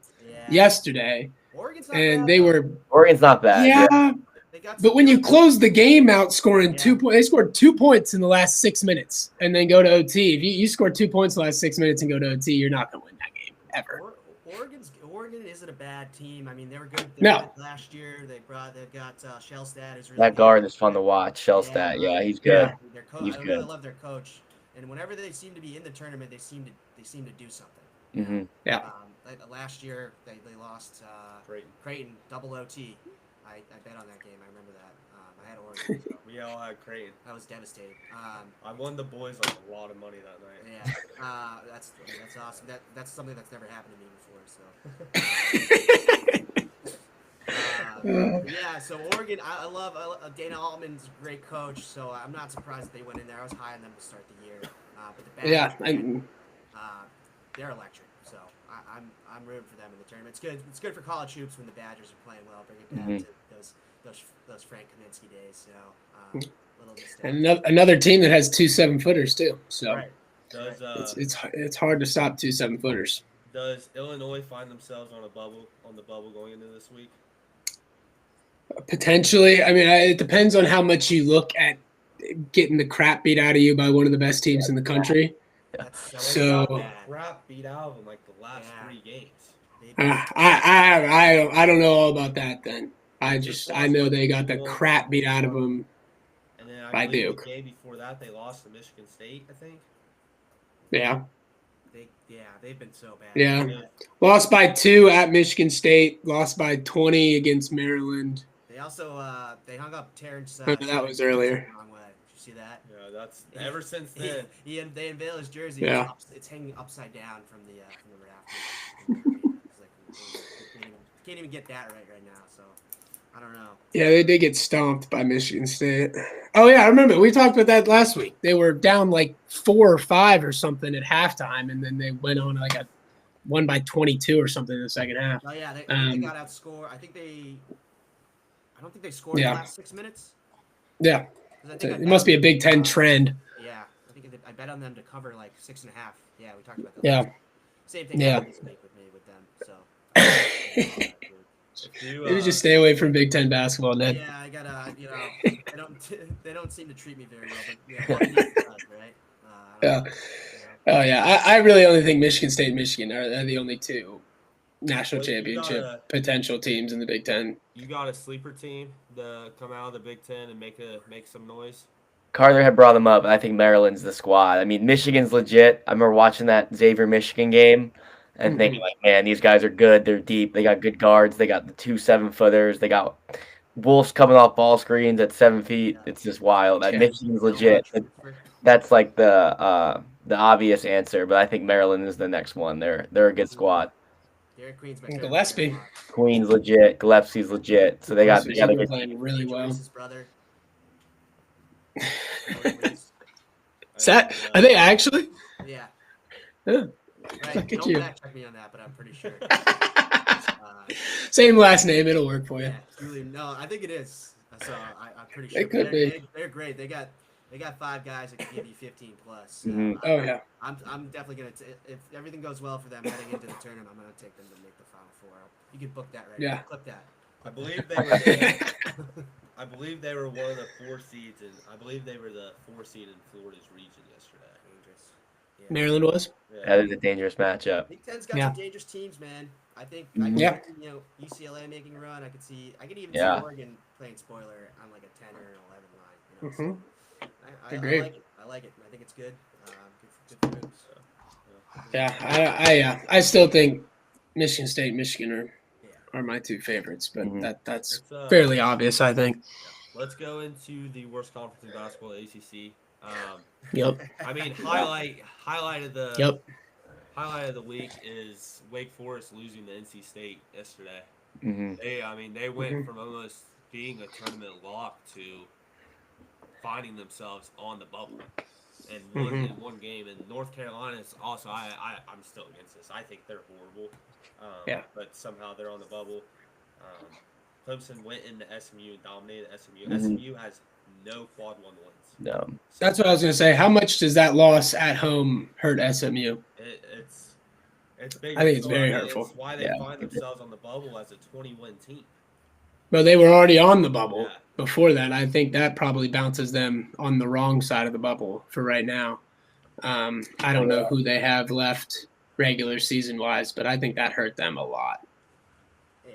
yesterday, Oregon's not and bad, they though. were Oregon's not bad. yeah. They got But some when you good- close the game out scoring 2 points, they scored 2 points in the last 6 minutes and then go to OT. If you score 2 points in the last 6 minutes and go to OT, you're not going to win that game ever. Oregon isn't a bad team. I mean, they were good. No. Last year they've got Shellstad. Who's really That good. guard is fun to watch. Shellstat, yeah, he's good. Yeah. He's I really good. love their coach. And whenever they seem to be in the tournament, they seem to do something. hmm Yeah. Last year they lost Creighton double OT. I bet on that game. I remember that. I had Oregon. So We all had Creighton. I was devastated. I won the boys like a lot of money that night. Yeah, that's awesome. That's something that's never happened to me before. So, yeah. So Oregon, I love Dana Altman's a great coach. So I'm not surprised that they went in there. I was high on them to start the year. But the Badgers, they're electric. So I'm rooting for them in the tournament. It's good for college hoops when the Badgers are playing well. Bring it back to those Frank Kaminsky days. So Little mistake. And another team that has 2 7-footers too. So Right. Does it's hard to stop 2 7-footers. does Illinois find themselves on the bubble going into this week? Potentially. I mean, it depends on how much you look at getting the crap beat out of you by one of the best teams in the country. That's So- They got the crap beat out of them like the last Yeah. 3 games. I don't know all about that. Then I know they got the crap beat out of them. And then By I believe Duke. the game before that they lost to Michigan State, I think. Yeah, they've been so bad. yeah. Lost by 2 at Michigan State. Lost by 20 against Maryland. They also they hung up Terrence. That was earlier. The wrong way. Did you see that? Yeah, that's ever since then. They unveiled his jersey. Yeah. It's hanging upside down from the rafters. It's like, can't even get that right now. So I don't know. Yeah, they did get stomped by Michigan State. Oh yeah, I remember we talked about that last week. They were down like 4 or 5 or something at halftime, and then they went on like a 1 by 22 or something in the second half. Oh yeah, they got outscored. I don't think they scored Yeah. in the last 6 minutes. Yeah, 'Cause I think I it bet must be a on Big them, Ten trend. Yeah, I bet on them to cover like 6.5. Yeah, we talked about that. Yeah. last week. Same thing Yeah. happened this week with me with them. So If you, Maybe just stay away from Big Ten basketball, Ned. yeah, I gotta. They don't seem to treat me very well, but yeah, one of these does, right? I don't know, Oh yeah, I really only think Michigan State and Michigan are the only 2 national Well, you championship gotta- potential teams in the Big Ten. You got a sleeper team to come out of the Big Ten and make some noise. Carter had brought them up, and I think Maryland's the squad. I mean, Michigan's legit. I remember watching that Xavier Michigan game and thinking, like, man, these guys are good. They're deep. They got good guards. They got the 2 7-footers. They got Wolves coming off ball screens at 7 feet. It's just wild. That Yeah. Michigan's legit. That's like the obvious answer, but I think Maryland is the next one. They're a good squad. Derek Queen's my And favorite Gillespie. player. Queen's legit. Gillespie's legit. So they got a They're good playing really well. Reese's brother. Are they actually? Yeah. Yeah. Right. Look at Don't you. fact check me on that, but I'm pretty sure. Same last name, it'll work for you. Yeah, Julie, no, I think it is. So I'm pretty sure. It could be. They're great. They got 5 guys that can give you 15 plus. So Mhm. Oh yeah. I'm definitely gonna. If everything goes well for them heading into the tournament, I'm gonna take them to make the Final Four. You can book that right Yeah. now. Clip that. I believe they were. I believe they were one of the 4 seeds, and I believe they were the 4 seed in Florida's region yesterday. Dangerous. Yeah. Maryland was. That is a dangerous matchup. Big Ten's got Yeah. some dangerous teams, man. I think Mhm. I can Yeah. see, UCLA making a run. I could even Yeah. see Oregon playing spoiler on like a 10 or an 11 line. Mhm. So I Agreed. like it. I like it. I think it's good. Good for Hoops. Yeah, I still think Michigan State, Michigan are my 2 favorites, but Mhm. that's It's, fairly obvious, I think. Let's go into the worst conference in basketball, ACC. Yep. I mean, highlight of the Yep. highlight of the week is Wake Forest losing to NC State yesterday. Hmm They went Mhm. from almost being a tournament lock to finding themselves on the bubble and won Mhm. in one game. And North Carolina is also I'm still against this. I think they're horrible. Yeah. But somehow they're on the bubble. Clemson went into SMU and dominated SMU. Mhm. SMU has no quad 1 wins. No. That's what I was gonna say. How much does that loss at home hurt SMU? It's big. I think it's So, very mean, hurtful. It's why they Yeah. find themselves on the bubble as a 20-win team. Well, they were already on the bubble Yeah. before that. I think that probably bounces them on the wrong side of the bubble for right now. I don't know who they have left regular season wise, but I think that hurt them a lot. Yeah.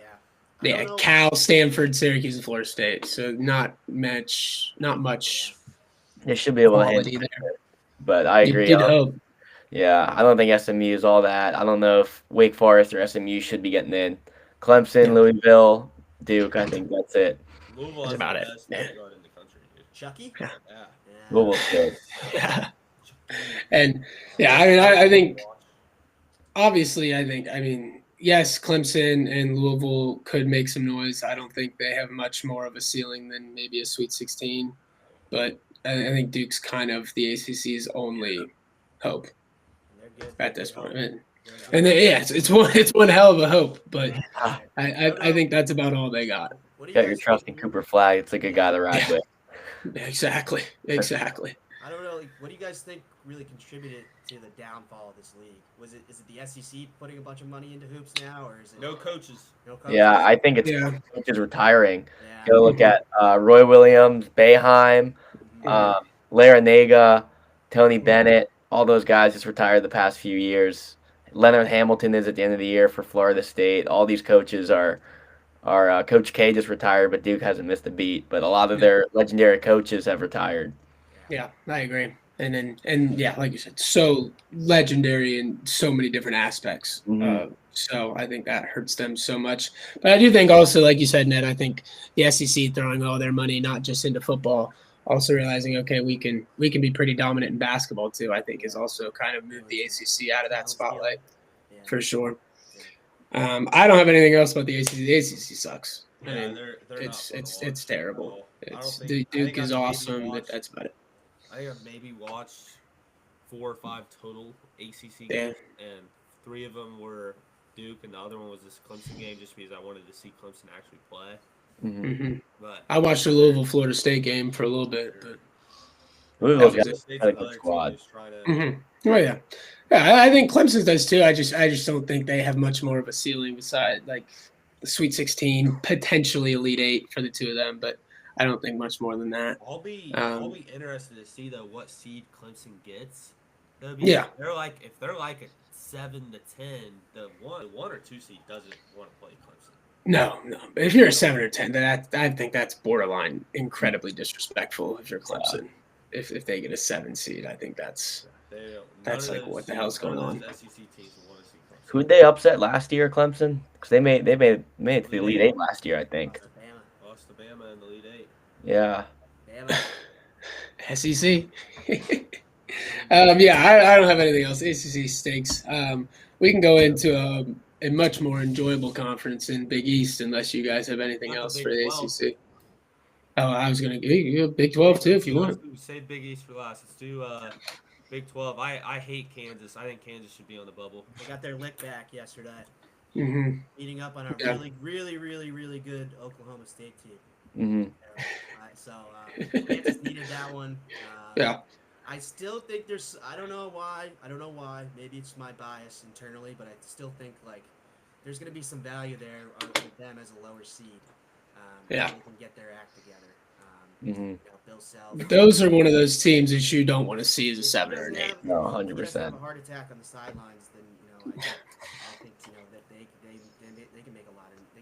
Yeah, Cal, Stanford, Syracuse, and Florida State. So not much. They should be able to Quality handle there. it, but I agree. You'd hope. Yeah, I don't think SMU is all that. I don't know if Wake Forest or SMU should be getting in. Clemson, Yeah. Louisville, Duke, I think that's it. Louisville That's has about the it. best point guard in the country, dude. Chucky. Yeah. Yeah. Yeah. Louisville's good. Yeah. And yeah, I mean, I think obviously, I mean, yes, Clemson and Louisville could make some noise. I don't think they have much more of a ceiling than maybe a Sweet 16, but I think Duke's kind of the ACC's only hope They're good. at this point. And They're then, yeah, it's one hell of a hope, but Ah, I think that's about all they got. What do got your guys trust in think- Cooper Flag. It's a good guy to ride with. exactly. I don't know. Like, what do you guys think really contributed to the downfall of this league? Is it the SEC putting a bunch of money into hoops now, or is it No coaches. no coaches? Yeah, I think it's Yeah. coaches retiring. Yeah. Go look at Roy Williams, Boeheim, Larinaga, Tony Bennett. All those guys just retired the past few years. Leonard Hamilton is at the end of the year for Florida State. All these coaches are Coach K just retired, but Duke hasn't missed a beat. But a lot of their legendary coaches have retired. Yeah, I agree. And yeah, like you said, so legendary in so many different aspects. Mhm. So I think that hurts them so much. But I do think also, like you said, Ned, I think the SEC throwing all their money not just into football, also realizing okay, we can be pretty dominant in basketball too. I think has also kind of moved the ACC out of that spotlight Yeah. for sure. I don't have anything else about the ACC. The ACC sucks. I Yeah, mean, they're it's not fun to watch it's at terrible. all. I don't It's think- I think Duke is I've maybe awesome, but watched- that's about it. I think I've maybe watched 4 or 5 total ACC Yeah. games, and 3 of them were Duke, and the other one was this Clemson game, just because I wanted to see Clemson actually play. Mhm. hmm But I watched the Louisville Florida State game for a little bit, but Louisville's That got was State's a good another team squad. who's trying to. oh yeah, I think Clemson does too. I just don't think they have much more of a ceiling beside like the Sweet 16, potentially Elite 8 for the two of them, but I don't think much more than that. I'll be interested to see though what seed Clemson gets. Yeah. If they're like a 7 to 10, the one or 2 seed doesn't want to play Clemson. No. If you're a 7 or 10, then I think that's borderline incredibly disrespectful if you're Clemson. If they get a 7 seed, I think that's That's like, what the hell's going on? SEC teams will want to see Clemson. Who'd they upset last year, Clemson? Because they made it to the Elite Eight last year, I think. Bama. Lost to Bama in the Elite 8. Yeah. Bama. SEC. I don't have anything else. ACC stinks. We can go into a much more enjoyable conference in Big East unless you guys have anything Not the else Big for the 12. ACC. Oh, I was going to give you a Big 12 too if you want. We saved Big East for last. Let's do Big 12. I hate Kansas. I think Kansas should be on the bubble. They got their lick back yesterday, Mm-hmm. beating up on a Yeah. really good Oklahoma State team. Hmm. Kansas needed that one. Yeah. I still think I don't know why. Maybe it's my bias internally, but I still think like there's going to be some value there with them as a lower seed. Yeah. They can get their act together. Hmm. Bill Self. But those are one of those teams that you don't want to see as a 7 or an 8. No, If he doesn't 100%. have a heart attack on the sidelines, then I think that they can make they can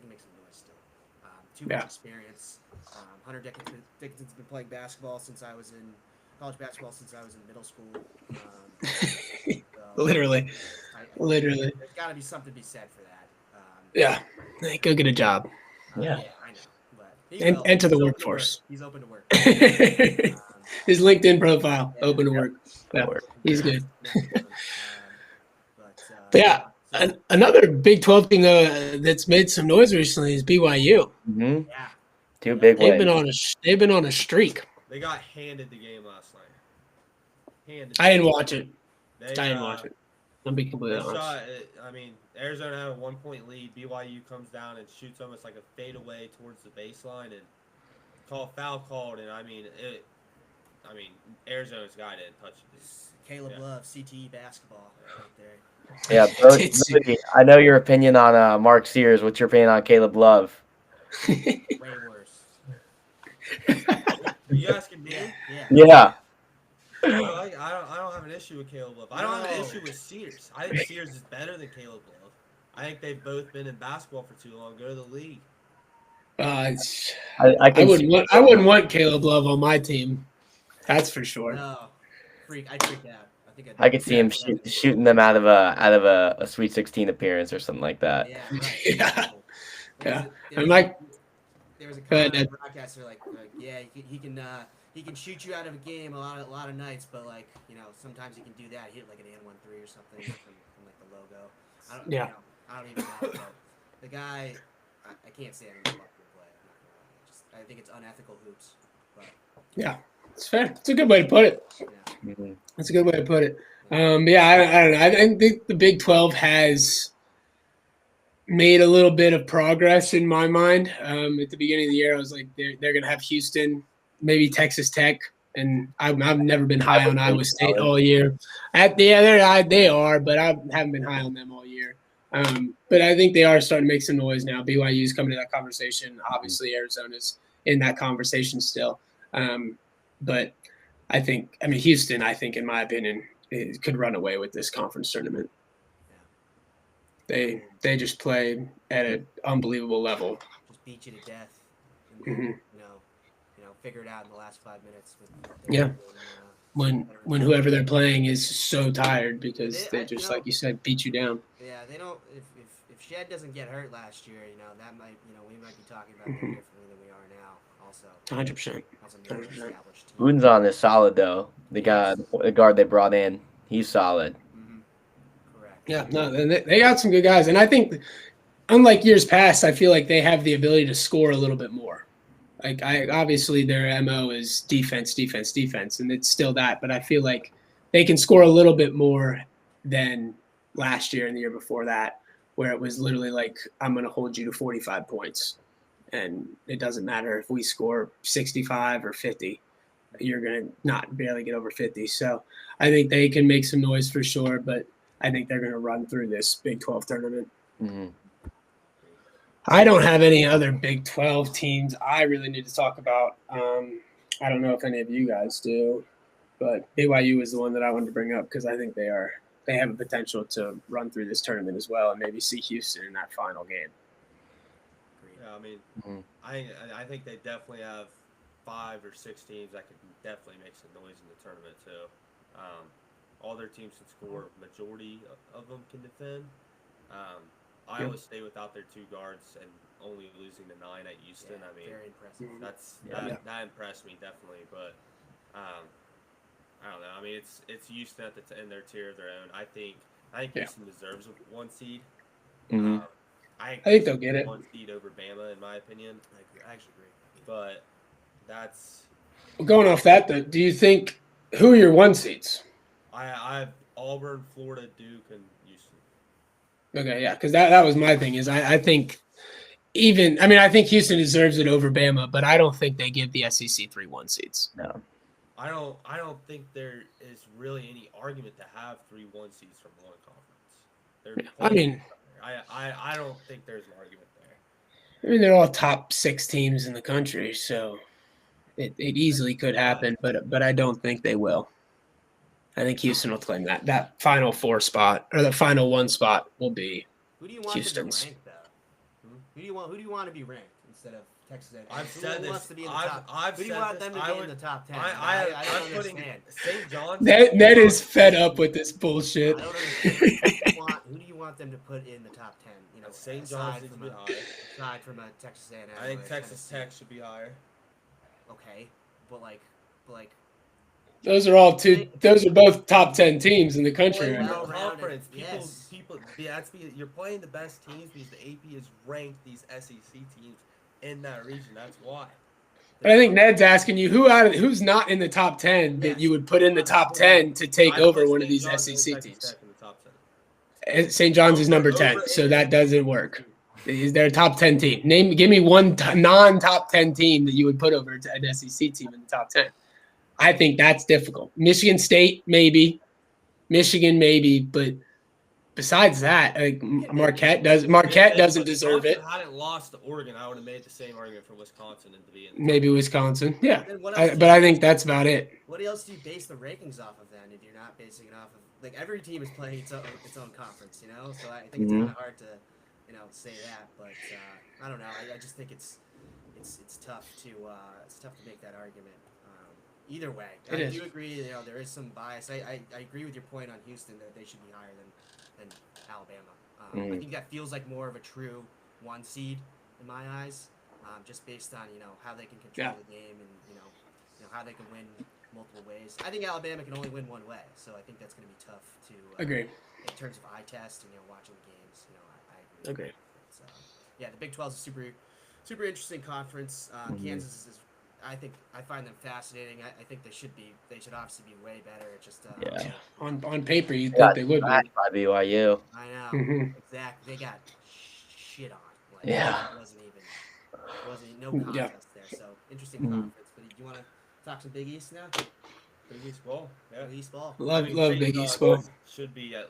make some noise still. Too much Yeah. experience. Hunter Dickinson's been playing basketball since I was in college basketball since I was in middle school. Literally. Literally. There's got to be something to be said for that. Yeah. Hey, go get a job. Yeah. I know. But he And will. enter the He's open to workforce. work. He's open to work. His LinkedIn profile, open to work. Yeah, Work. he's good. But Yeah. Another Big 12 team though that's made some noise recently is BYU. Hmm. Yeah. 2 big They've wins. been on a streak. They got handed the game last night. Handed. I didn't watch it. They, I didn't watch it. I'll be completely They honest. shot, I mean, Arizona had a 1-point lead. BYU comes down and shoots almost like a fadeaway towards the baseline and foul called. And I mean, Arizona's guy didn't touch it. Caleb Yeah. Love, CTE basketball right there. Yeah, bro, It's- I know your opinion on Mark Sears. What's your opinion on Caleb Love? Way worse. You asking me? Yeah. Yeah. No, I don't have an issue with Caleb Love. I don't have an No. issue with Sears. I think Sears is better than Caleb Love. I think they've both been in basketball for too long. Go to the league. I I can wouldn't want Caleb Love on my team. That's for sure. No. I'd freak out. I could see him shooting them out of a Sweet 16 appearance or something like that. Yeah. Right. Yeah. Yeah. There And was, Mike, there was a Go ahead, comment on Ed. the broadcaster like yeah, he can shoot you out of a game a lot of nights, but like sometimes he can do that. Hit like an and 1-3 or something from like the logo. Yeah. I don't even know. But the guy, I can't stand him to play. I think it's unethical hoops. But it's fair. It's a good way to put it. yeah. Mhm. That's a good way to put it. I don't know. I think the Big 12 has made a little bit of progress in my mind. At the beginning of the year, I was like, they're going to have Houston maybe Texas Tech, and I've never been high on Iowa State solid. all year. They are, but I haven't been high on them all year. But I think they are starting to make some noise now. BYU's coming to that conversation. Obviously, Arizona's in that conversation still. But I mean, Houston, I think, in my opinion, could run away with this conference tournament. They just play at an unbelievable level. Just beat you to death. And, Mhm. figure it out in the last 5 minutes. Yeah. When whoever they're playing is so tired because they just, like you said, beat you down. Yeah, they don't. If Shed doesn't get hurt last year, that might, we might be talking about them differently than we are now. Also, 100%. that's a more established team. Unzon is solid though. The guard they brought in, he's solid. Correct. Yeah, no, they got some good guys, and I think, unlike years past, I feel like they have the ability to score a little bit more. Like obviously their MO is defense, and it's still that, but I feel like they can score a little bit more than last year and the year before that, where it was literally like, I'm going to hold you to 45 points, and it doesn't matter if we score 65 or 50, you're going to not barely get over 50. So I think they can make some noise for sure, but I think they're going to run through this Big 12 tournament. Mm-hmm. I don't have any other Big 12 teams I really need to talk about. I don't know if any of you guys do, but BYU is the one that I wanted to bring up because I think they have a potential to run through this tournament as well and maybe see Houston in that final game. Yeah, I mean, I think they definitely have 5 or 6 teams that could definitely make some noise in the tournament too. All their teams can score. Majority of them can defend. Iowa State without their 2 guards and only losing to 9 at Houston. Yeah, I mean, very impressive. That impressed me definitely. But I don't know. I mean, it's Houston in their tier of their own. I think Houston deserves a 1 seed. Mm-hmm. I think they'll get it. 1 seed over Bama, in my opinion. I actually agree. But that's going off that though. Do you think who are your 1 seeds? I have Auburn, Florida, Duke, and Houston. Okay, yeah, because that was my thing. Is I think I think Houston deserves it over Bama, but I don't think they give the SEC 3 1 seeds. No. I don't think there is really any argument to have 3 1 seeds from one conference. I mean, I don't think there's an argument there. I mean, they're all top 6 teams in the country, so it easily could happen, but I don't think they will. I think Houston will claim that final 4 spot or the final 1 spot will be Who do you want Houston's. to be ranked though? Who do you want to be ranked instead of Texas A&M? I've said this. To be in the top? Who do you want them to be in the top 10? I'm don't putting understand. St. John's. Ned is fed up with this bullshit. I don't understand. Who do you want them to put in the top 10? St. John's needs to be higher. Aside from a Texas A&M. I think Texas Tech should be higher. Okay, but like. Those are both top 10 teams in the country right now. Conference. Yes. You're playing the best teams because the AP has ranked these SEC teams in that region. That's why. But I think Ned's asking you who's not in the top 10 that you would put in the top 10 to take over one of these SEC teams. St. John's is number 10, so that doesn't work. They're a top 10 team. Give me one non-top 10 team that you would put over to an SEC team in the top 10. I think that's difficult. Michigan State, maybe. Michigan, maybe. But besides that, Marquette doesn't deserve it. If I hadn't lost to Oregon, I would have made the same argument for Wisconsin and to be in. Maybe Wisconsin, yeah. But I think that's about it. What else do you base the rankings off of then? If you're not basing it off of every team is playing its own conference, So I think it's kind of hard to, say that. But I don't know. I just think it's tough to make that argument. Either way, I do agree. There is some bias. I agree with your point on Houston that they should be higher than Alabama. I think that feels like more of a true 1 seed in my eyes, just based on how they can control the game and how they can win multiple ways. I think Alabama can only win one way, so I think that's going to be tough to agree in terms of eye test and watching the games. I agree. So, the Big 12 is a super interesting conference. Kansas is. I find them fascinating. I think they should obviously be way better. It's just on paper you think they would be. By BYU. I know exactly. They got shit on. It wasn't no contest there. So interesting conference, but You want to talk some Big East now? Big East ball. Yeah. Big East ball. Love St. Big John's East ball. should be at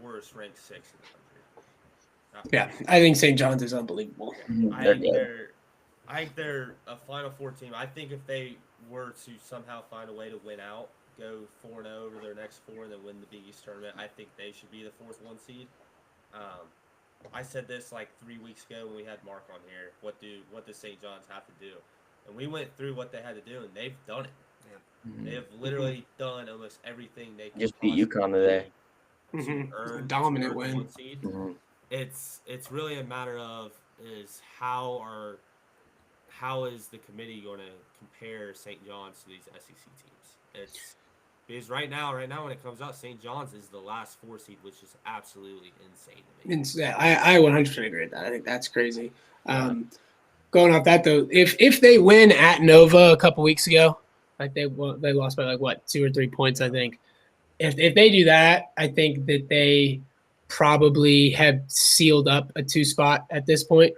worst ranked 6 in the country. Yeah, I think St. John's is unbelievable. I They're think good. they're a Final Four team. I think if they were to somehow find a way to win out, go 4-0 over their next 4, and then win the Big East tournament, I think they should be the 4th one seed. I said this like 3 weeks ago when we had Mark on here. What does St. John's have to do? And we went through what they had to do, and they've done it. They have literally done almost everything they could Just beat possibly UConn today. do to Mhm. earn Dominant the win. 1 seed. Mhm. It's really a matter of is how is the committee going to compare St. John's to these SEC teams? It's because right now when it comes out, St. John's is the last 4 seed, which is absolutely insane to me. I 100% agree with that. I think that's crazy. Going off that though, if they win at Nova a couple weeks ago, like they lost by like what 2 or 3 points, I think. If they do that, I think that they probably have sealed up a 2 spot at this point.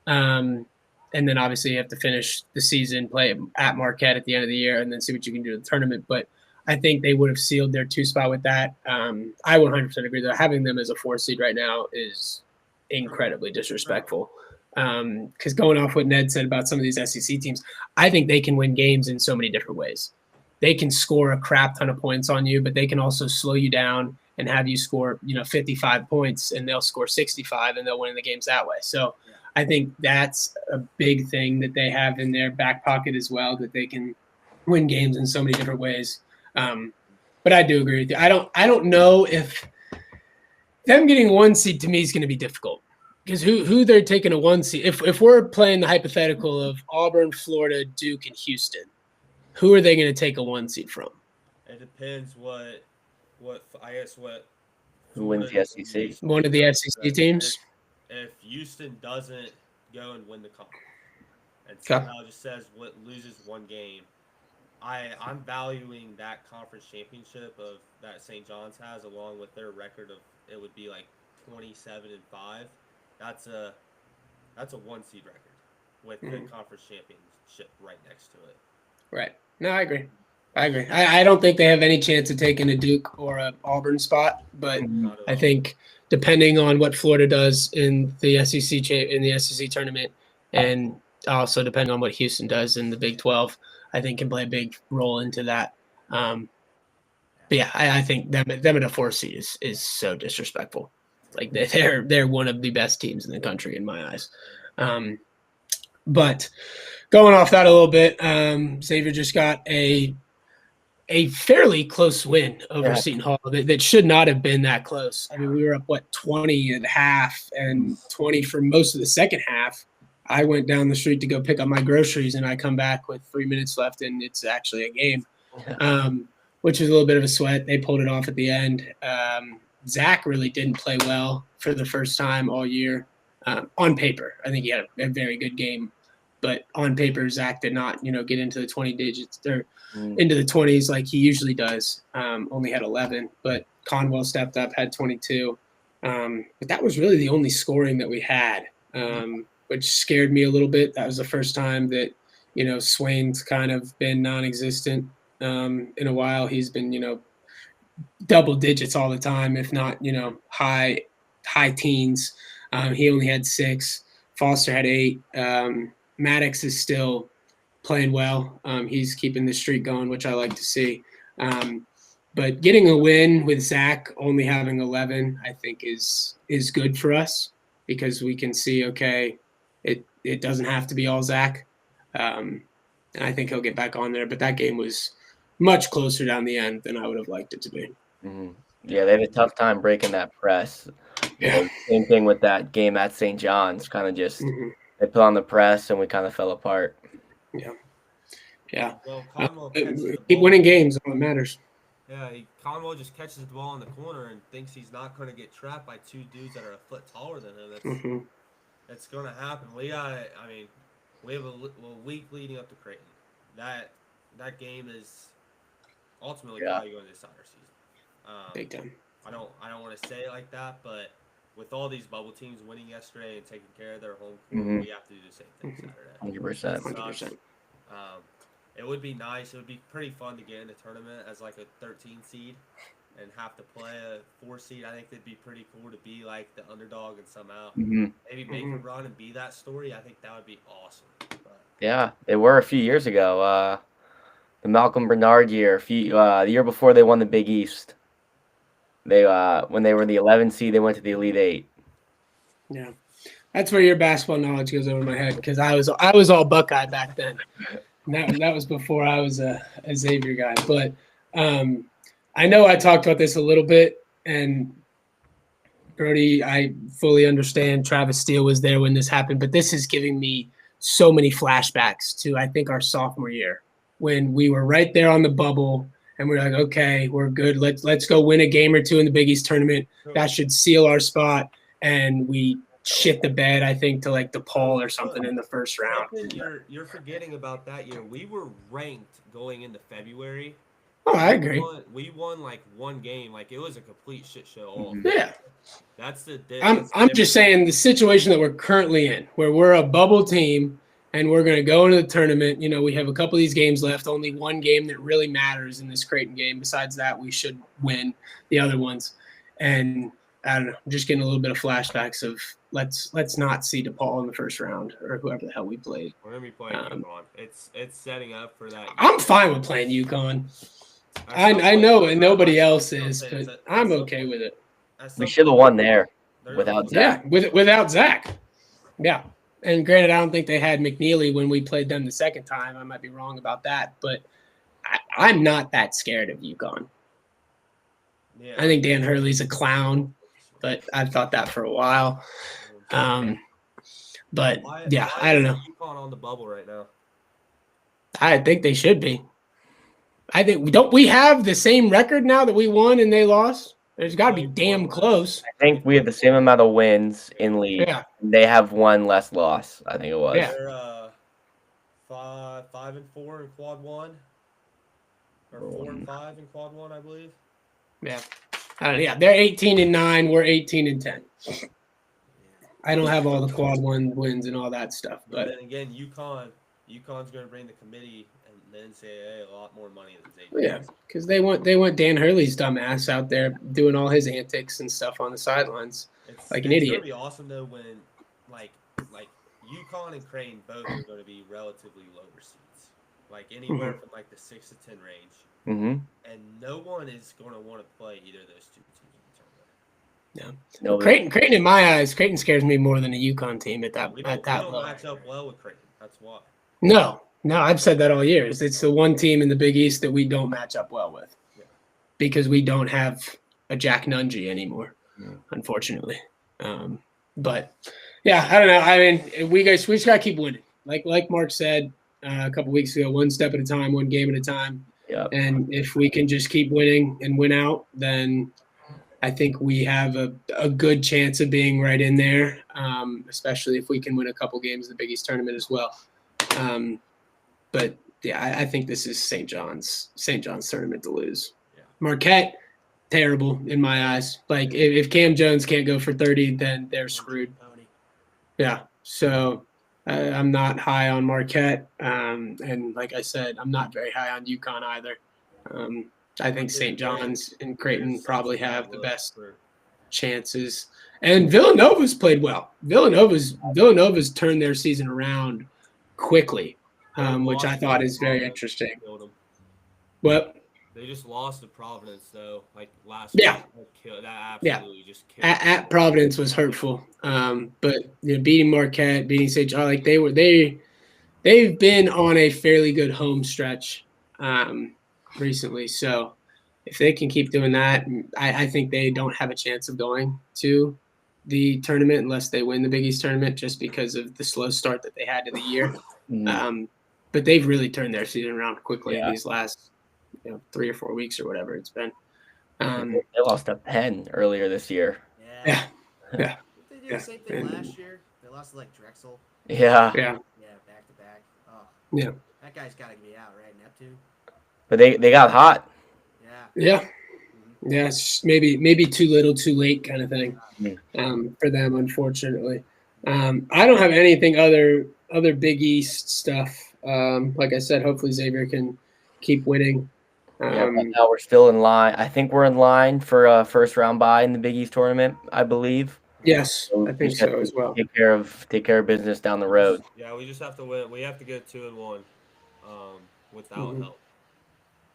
And then obviously you have to finish the season, play at Marquette at the end of the year, and then see what you can do in the tournament. But I think they would have sealed their 2 spot with that. I 100% agree that having them as a 4 seed right now is incredibly disrespectful. Because going off what Ned said about some of these SEC teams, I think they can win games in so many different ways. They can score a crap ton of points on you, but they can also slow you down and have you score, 55 points, and they'll score 65 and they'll win the games that way. So I think that's a big thing that they have in their back pocket as well, that they can win games in so many different ways. But I do agree with you. I don't know if them getting 1 seed to me is going to be difficult, because who they're taking a 1 seed. If we're playing the hypothetical of Auburn, Florida, Duke, and Houston, who are they going to take a 1 seed from? It depends what Who wins the SEC? One of the SEC teams. If Houston doesn't go and win the conference and Okay. somehow just says what loses 1 game, I'm valuing that conference championship of that St. John's has, along with their record of it would be like 27-5. That's a 1 seed record with the conference championship right next to it. Right. No, I agree. I don't think they have any chance of taking a Duke or a Auburn spot, but Not at I all. think depending on what Florida does in the SEC tournament, and also depending on what Houston does in the Big 12, I think can play a big role into that. But yeah, I think them at a 4 seed is so disrespectful. Like they're one of the best teams in the country in my eyes. But going off that a little bit, Xavier just got a fairly close win over Seton Hall that should not have been that close. I mean, we were up 20 at half and 20 for most of the second half. I went down the street to go pick up my groceries, and I come back with 3 minutes left, and it's actually a game, which was a little bit of a sweat. They pulled it off at the end. Zach really didn't play well for the first time all year. On paper, I think he had a very good game, but on paper, Zach did not, get into the 20 digits or into the 20s like he usually does. Only had 11, but Conwell stepped up, had 22. But that was really the only scoring that we had, which scared me a little bit. That was the first time that, Swain's kind of been non-existent in a while. He's been, double digits all the time, if not, high teens. He only had 6. Foster had 8. Maddox is still playing well. He's keeping the streak going, which I like to see. But getting a win with Zach only having 11, I think is good for us, because we can see, okay, it doesn't have to be all Zach. And I think he'll get back on there. But that game was much closer down the end than I would have liked it to be. Mm-hmm. Yeah, they had a tough time breaking that press. Yeah. Same thing with that game at St. John's. Kind of just they put on the press and we kind of fell apart. Yeah. Well, Conwell catches the Keep ball. winning games. All that matters. Yeah, Conwell just catches the ball in the corner and thinks he's not going to get trapped by 2 dudes that are a foot taller than him. That's going to happen. We have a week leading up to Creighton. That game is ultimately probably going to decide our season. Big time. I don't want to say it like that, but with all these bubble teams winning yesterday and taking care of their home court, we have to do the same thing Saturday. 100%. 100%. It would be nice. It would be pretty fun to get in a tournament as like a 13 seed and have to play a 4 seed. I think it'd be pretty cool to be like the underdog and somehow Hmm. maybe make a run and be that story. I think that would be awesome. But Yeah, they were a few years ago. The Malcolm Bernard year, the year before they won the Big East. They when they were the 11 seed, they went to the Elite Eight. Yeah, that's where your basketball knowledge goes over my head because I was all Buckeye back then. And that was before I was a Xavier guy. But I know I talked about this a little bit, and Brody, I fully understand. Travis Steele was there when this happened, but this is giving me so many flashbacks to I think our sophomore year when we were right there on the bubble. And we're like, okay, we're good. Let's go win a game or two in the Big East tournament. That should seal our spot. And we shit the bed, I think, to like DePaul or something in the first round. You're forgetting about that year. We were ranked going into February. Oh, I agree. We won like one game. Like it was a complete shit show. All Yeah. That's the I'm just saying the situation that we're currently in, where we're a bubble team and we're going to go into the tournament. You know, we have a couple of these games left, only one game that really matters in this Creighton game. Besides that, we should win the other ones. And I don't know, I'm just getting a little bit of flashbacks of let's not see DePaul in the first round or whoever the hell we played. We're gonna be playing UConn. It's setting up for that. I'm fine with playing UConn. I know, and nobody else is, but I'm okay with it. We should have won there without Zach. Yeah, without Zach. Yeah. And granted, I don't think they had McNeely when we played them the second time. I might be wrong about that, but I'm not that scared of UConn. Yeah. I think Dan Hurley's a clown, but I've thought that for a while. But yeah, I don't know. UConn on the bubble right now. I think they should be. I think don't we have the same record now that we won and they lost? There's got to be damn close. I think we have the same amount of wins in league. Yeah. They have one less loss, I think it was. Yeah. They're 5-4 in quad one, or 4-5 in quad one, I believe. Yeah. Yeah, they're 18-9. We're 18-10. I don't have all the quad one wins and all that stuff, But but then again, UConn's going to bring the committee and the NCAA a lot more money than Xavier. yeah, because they want Dan Hurley's dumbass out there doing all his antics and stuff on the sidelines. Like an It's idiot. gonna be awesome though when like UConn and Creighton both are going to be relatively lower seeds, like anywhere from like the 6 to 10 range, Mm-hmm. and no one is going to want to play either of those two teams in the tournament. Yeah, Creighton in my eyes, Creighton scares me more than a UConn team at that We don't level. match up well with Creighton. That's why. No, I've said that all years. It's the one team in the Big East that we don't match up well with because we don't have a Jack Nungy anymore, unfortunately. But yeah, I don't know. I mean, we just got to keep winning. Like Mark said a couple weeks ago, one step at a time, one game at a time. Yep. And if we can just keep winning and win out, then I think we have a good chance of being right in there, especially if we can win a couple games in the Big East tournament as well. But yeah, I think this is St. John's tournament to lose. Yeah. Marquette, terrible in my eyes. Like if Cam Jones can't go for 30, then they're screwed. Yeah. So I'm not high on Marquette. And like I said, I'm not very high on UConn either. I think St. John's and Creighton probably have the best chances. And Villanova's played well. Villanova's turned their season around quickly, which I thought is very interesting. What? They just lost to Providence though, like last Yeah. week. That absolutely just killed. At Providence was hurtful. But you know, beating Marquette, beating St. John, like they've been on a fairly good home stretch recently. So if they can keep doing that, I think they don't have a chance of going to the tournament unless they win the Big East tournament, just because of the slow start that they had to the year. But they've really turned their season around quickly these last 3 or 4 weeks or whatever it's been. They lost to Penn earlier this year. Yeah. They did the same thing last year. They lost to like Drexel. Yeah. Yeah. Yeah, back to back. Oh. Yeah. That guy's got to be out, right? Neptune. But they got hot. Yeah. Yeah, it's maybe too little, too late kind of thing for them, unfortunately. I don't have anything other Big East stuff. Like I said, hopefully Xavier can keep winning. Yeah, right now we're still in line. I think we're in line for a first round bye in the Big East tournament, I believe. Yes, So I we think just have so to as well. take care of business down the road. Yeah, we just have to win. We have to get 2-1 without Mhm. help.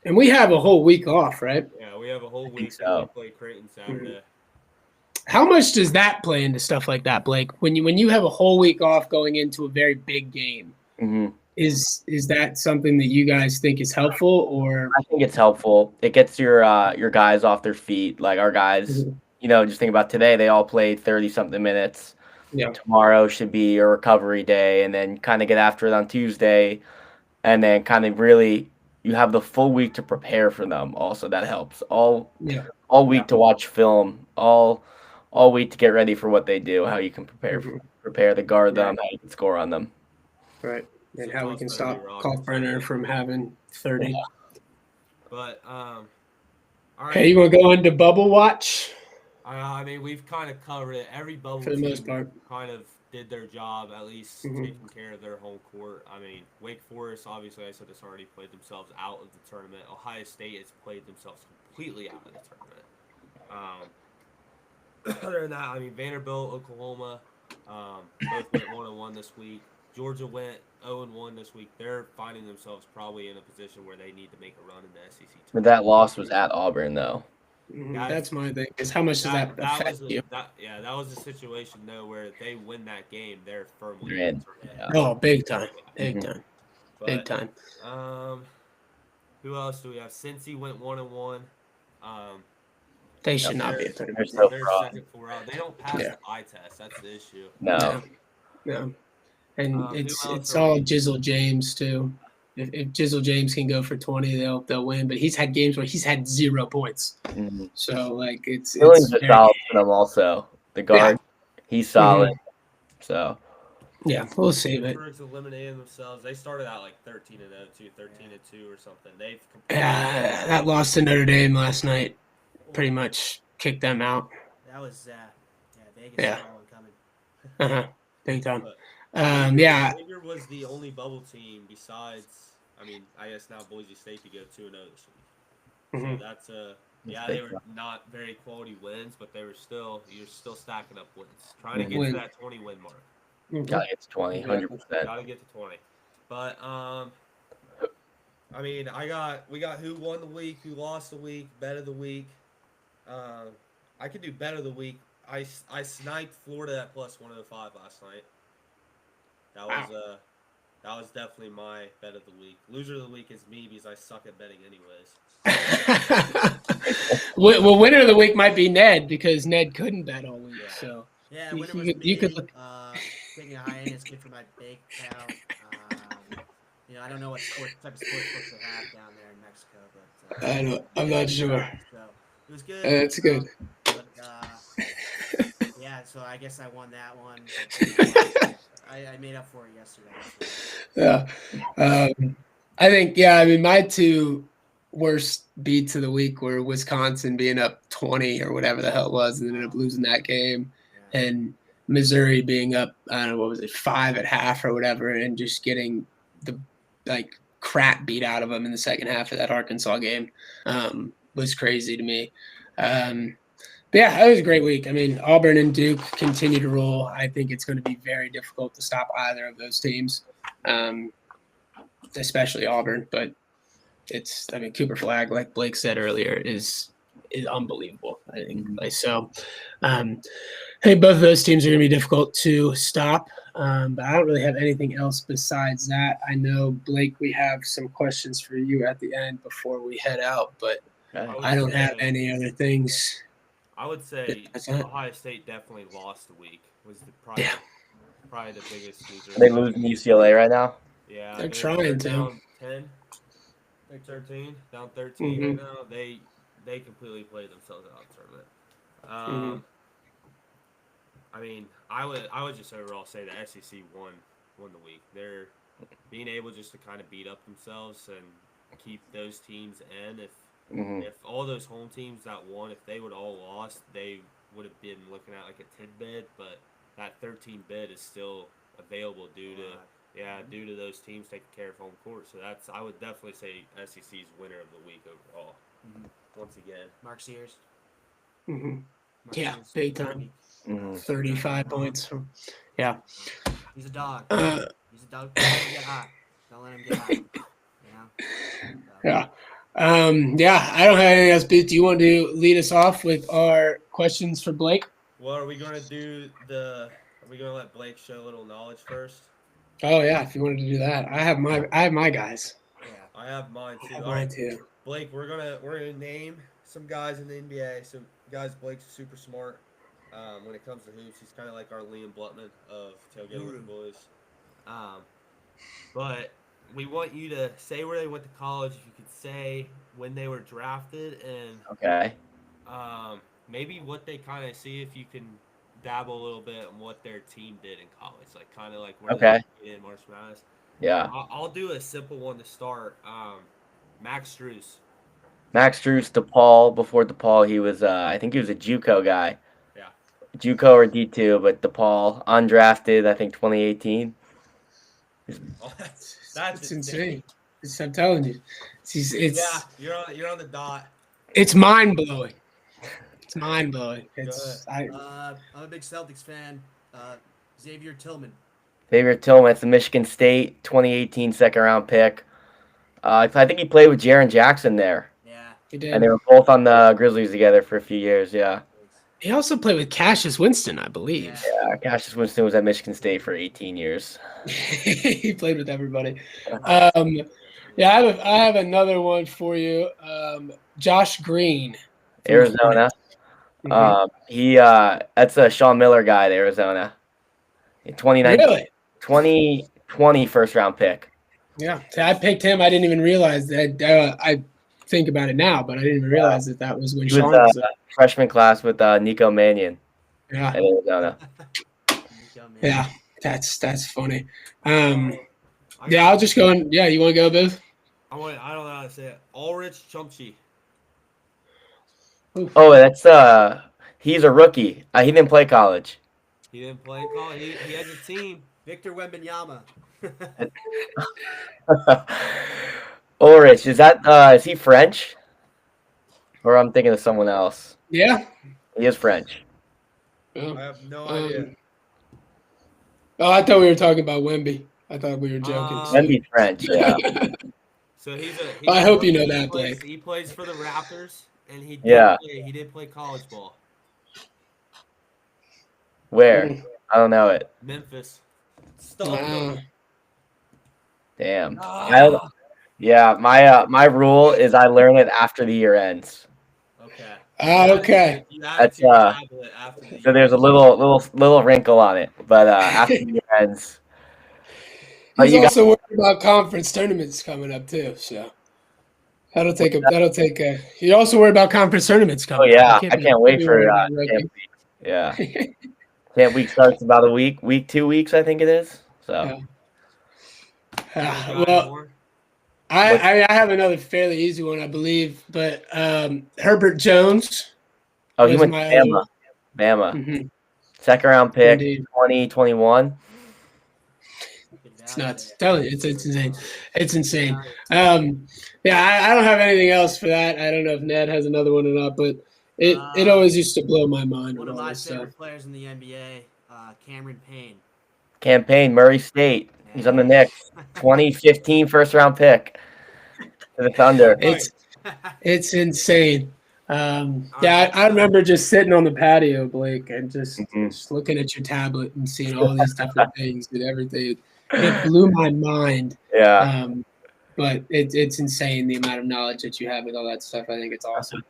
And we have a whole week off, right? Yeah, we have a whole think week. so. We play Creighton Saturday. How much does that play into stuff like that, Blake? When you have a whole week off going into a very big game, hmm is that something that you guys think is helpful, or I think it's helpful. It gets your guys off their feet. Like our guys, just think about today. They all played 30-something minutes. yeah, Tomorrow should be a recovery day, and then kind of get after it on Tuesday, and then kind of really you have the full week to prepare for them. Also, that helps. yeah, All week to watch film. All week to get ready for what they do. How you can prepare to guard them. How you can score on them. right? And So how we it's can gonna be stop rocket Kalkbrenner solid. from having 30. But all right. Okay, you want to go into bubble watch I mean, we've kind of covered it. Every bubble for the team most part? kind of did their job, at least Mhm. taking care of their home court. I mean, Wake Forest, obviously, I said this already, played themselves out of the tournament. Ohio State has played themselves completely out of the tournament. Other than that, I mean, Vanderbilt, Oklahoma, both went 1-1 this week. Georgia went 0-1 this week. They're finding themselves probably in a position where they need to make a run in the SEC tournament. But that loss was at Auburn, though. That's my thing. Is how much does that affect you? That was a situation though where if they win that game, they're firmly They're in in. the tournament. Yeah. Oh, big time, big Mhm. time, But, big time. Who else do we have? Cincy went 1-1. They should not be a They're tournament. so They're fraud. second 4 out. They don't pass Yeah. the eye test. That's the issue. No. No. And Who it's else it's are all we- Jizzle James too. If Jizzle James can go for 20, they'll win. But he's had games where he's had 0 points. Mhm. So like it's Billings is very, solid for them also. The guard, he's solid. So yeah, we'll save it. Pittsburgh's eliminated themselves. They started out like 13-0, 13-2 or something. They've That loss to Notre Dame last night pretty much kicked them out. That was Vegas Yeah. saw one coming. Big time. Xavier- Yeah. Xavier was the only bubble team besides, I mean, I guess now Boise State to go 2-0 this week. Mhm. So that's That's they big were time. not very quality wins, but you're still stacking up wins, trying to get Win. to that 20 win mark. gotta get to 20, 100%. Gotta get to 20. But I mean, we got who won the week, who lost the week, bet of the week. I could do bet of the week. I sniped Florida at +105 last night. That was definitely my bet of the week. Loser of the week is me because I suck at betting anyways. Well, winner of the week might be Ned because Ned couldn't bet all week. Yeah. So Yeah, You- winner you was could- you me. could look- Taking a hiatus, good for my bank account. I don't know what type of sports books they have down there in Mexico, but I'm not sure. So it was good. That's good. But yeah, so I guess I won that one. I made up for it yesterday. Yeah. I think, I mean, my two worst beats of the week were Wisconsin being up 20 or whatever the hell it was and ended up losing that game, Yeah. and Missouri being up, I don't know, what was it, 5 at half or whatever, and just getting the crap beat out of them in the second half of that Arkansas game was crazy to me. But yeah, that was a great week. I mean, Auburn and Duke continue to roll. I think it's going to be very difficult to stop either of those teams, especially Auburn. But Cooper Flag, like Blake said earlier, is unbelievable. I think so. I think both of those teams are going to be difficult to stop. But I don't really have anything else besides that. I know, Blake, we have some questions for you at the end before we head out, but I don't have any other things. I would say That's it. Ohio State definitely lost the week. Was Yeah. probably the biggest loser. Are they losing to UCLA right now? Yeah, They're trying to. down 10, 13, down 13 right Mhm. now. They completely played themselves out of the tournament. Mhm. I mean, I would just overall say the SEC won the week. They're being able just to kind of beat up themselves and keep those teams in. If all those home teams that won, if they would all lost, they would have been looking at like a 10 bid, but that 13 bid is still available due to Yeah, due to those teams taking care of home court. So I would definitely say SEC's winner of the week overall. Mhm. Once again. Mark Sears. Mhm. Mark Yeah, Sears. big time. Mhm. 35 points. Yeah. He's a dog. Uh, He's a dog. Don't let him get hot. Don't let him get hot. You know. So, yeah. Yeah, I don't have anything else, but do you want to lead us off with our questions for Blake? Well, are we gonna do the? Are we gonna let Blake show a little knowledge first? Oh yeah, if you wanted to do that. I have my guys. yeah. I have mine I too. have All mine right, too. Blake, we're gonna name some guys in the NBA. Some guys Blake's super smart. When it comes to hoops, he's kind of like our Liam Blutman of Tailgate with the Guru. Boys. Um, but we want you to say where they went to college. If you could say when they were drafted and Okay. maybe what they kind of see if you can dabble a little bit on what their team did in college, like kind of like where Okay. they in March Madness. Yeah. I'll do a simple one to start. Max Strus. Max Drews, DePaul. Before DePaul, he was I think he was a JUCO guy. Yeah. JUCO or D2, but DePaul, undrafted. I think 2018. Oh, It's that's insane. I'm telling you, Yeah, you're on the dot. it's mind blowing. It's mind blowing. Go I'm a big Celtics fan. Xavier Tillman. Favorite Tillman, it's the Michigan State 2018 second round pick. I think he played with Jaren Jackson there, Yeah. He and they did. were both on the Grizzlies together for a few years. Yeah. He also played with Cassius Winston, I believe. Cassius Winston was at Michigan State for 18 years. He played with everybody. Yeah, I have another one for you. Josh Green, from the Arizona. Hornets. That's a Sean Miller guy at Arizona. In 2019, Really? 2020 first round pick. Yeah. See, I picked him. I didn't even realize that. I think about it now, but I didn't even realize that was when He was Sean was there. freshman class with Nico Mannion Yeah. at Arizona. Yeah. That's funny. I Yeah, I'll just go in. Yeah, you want to go, Biff? I don't know how to say it. Ulrich Chumchi. Oh, that's he's a rookie. He didn't play college. He didn't play college. He has a team. Victor Wembanyama. Ulrich, is he French? Or I'm thinking of someone else. Yeah. He is French. Oh, I have no idea. I thought we were talking about Wemby. I thought we were joking. Wemby's French, yeah. So he's I a hope you know rookie. that, Blake. He plays for the Raptors, and he did play college ball. Where? I don't know it. Memphis. Damn. Ah. Yeah, my rule is I learn it after the year ends. Okay. Okay. That's so there's a little wrinkle on it, but after the year ends. He's also worried about conference tournaments coming up too, so that'll take. You're also worried about conference tournaments coming. Oh yeah, up. I can't wait for Camp Week. Yeah, Camp Week starts about a week, 2 weeks, I think it is. So. Well, I have another fairly easy one, I believe, but Herbert Jones. Oh, he went to Bama. Mm-hmm. Second round pick, Indeed. 2021. It's nuts. Tell you, it's insane. It's insane. Yeah, I don't have anything else for that. I don't know if Ned has another one or not, but it always used to blow my mind. One of my favorite players in the NBA, Cameron Payne. Campaign, Murray State. He's on the Knicks. 2015 first round pick to the Thunder. It's insane. Yeah, I remember just sitting on the patio, Blake, and just looking at your tablet and seeing all these different things and everything. It blew my mind. Yeah. But it's insane the amount of knowledge that you have with all that stuff. I think it's awesome.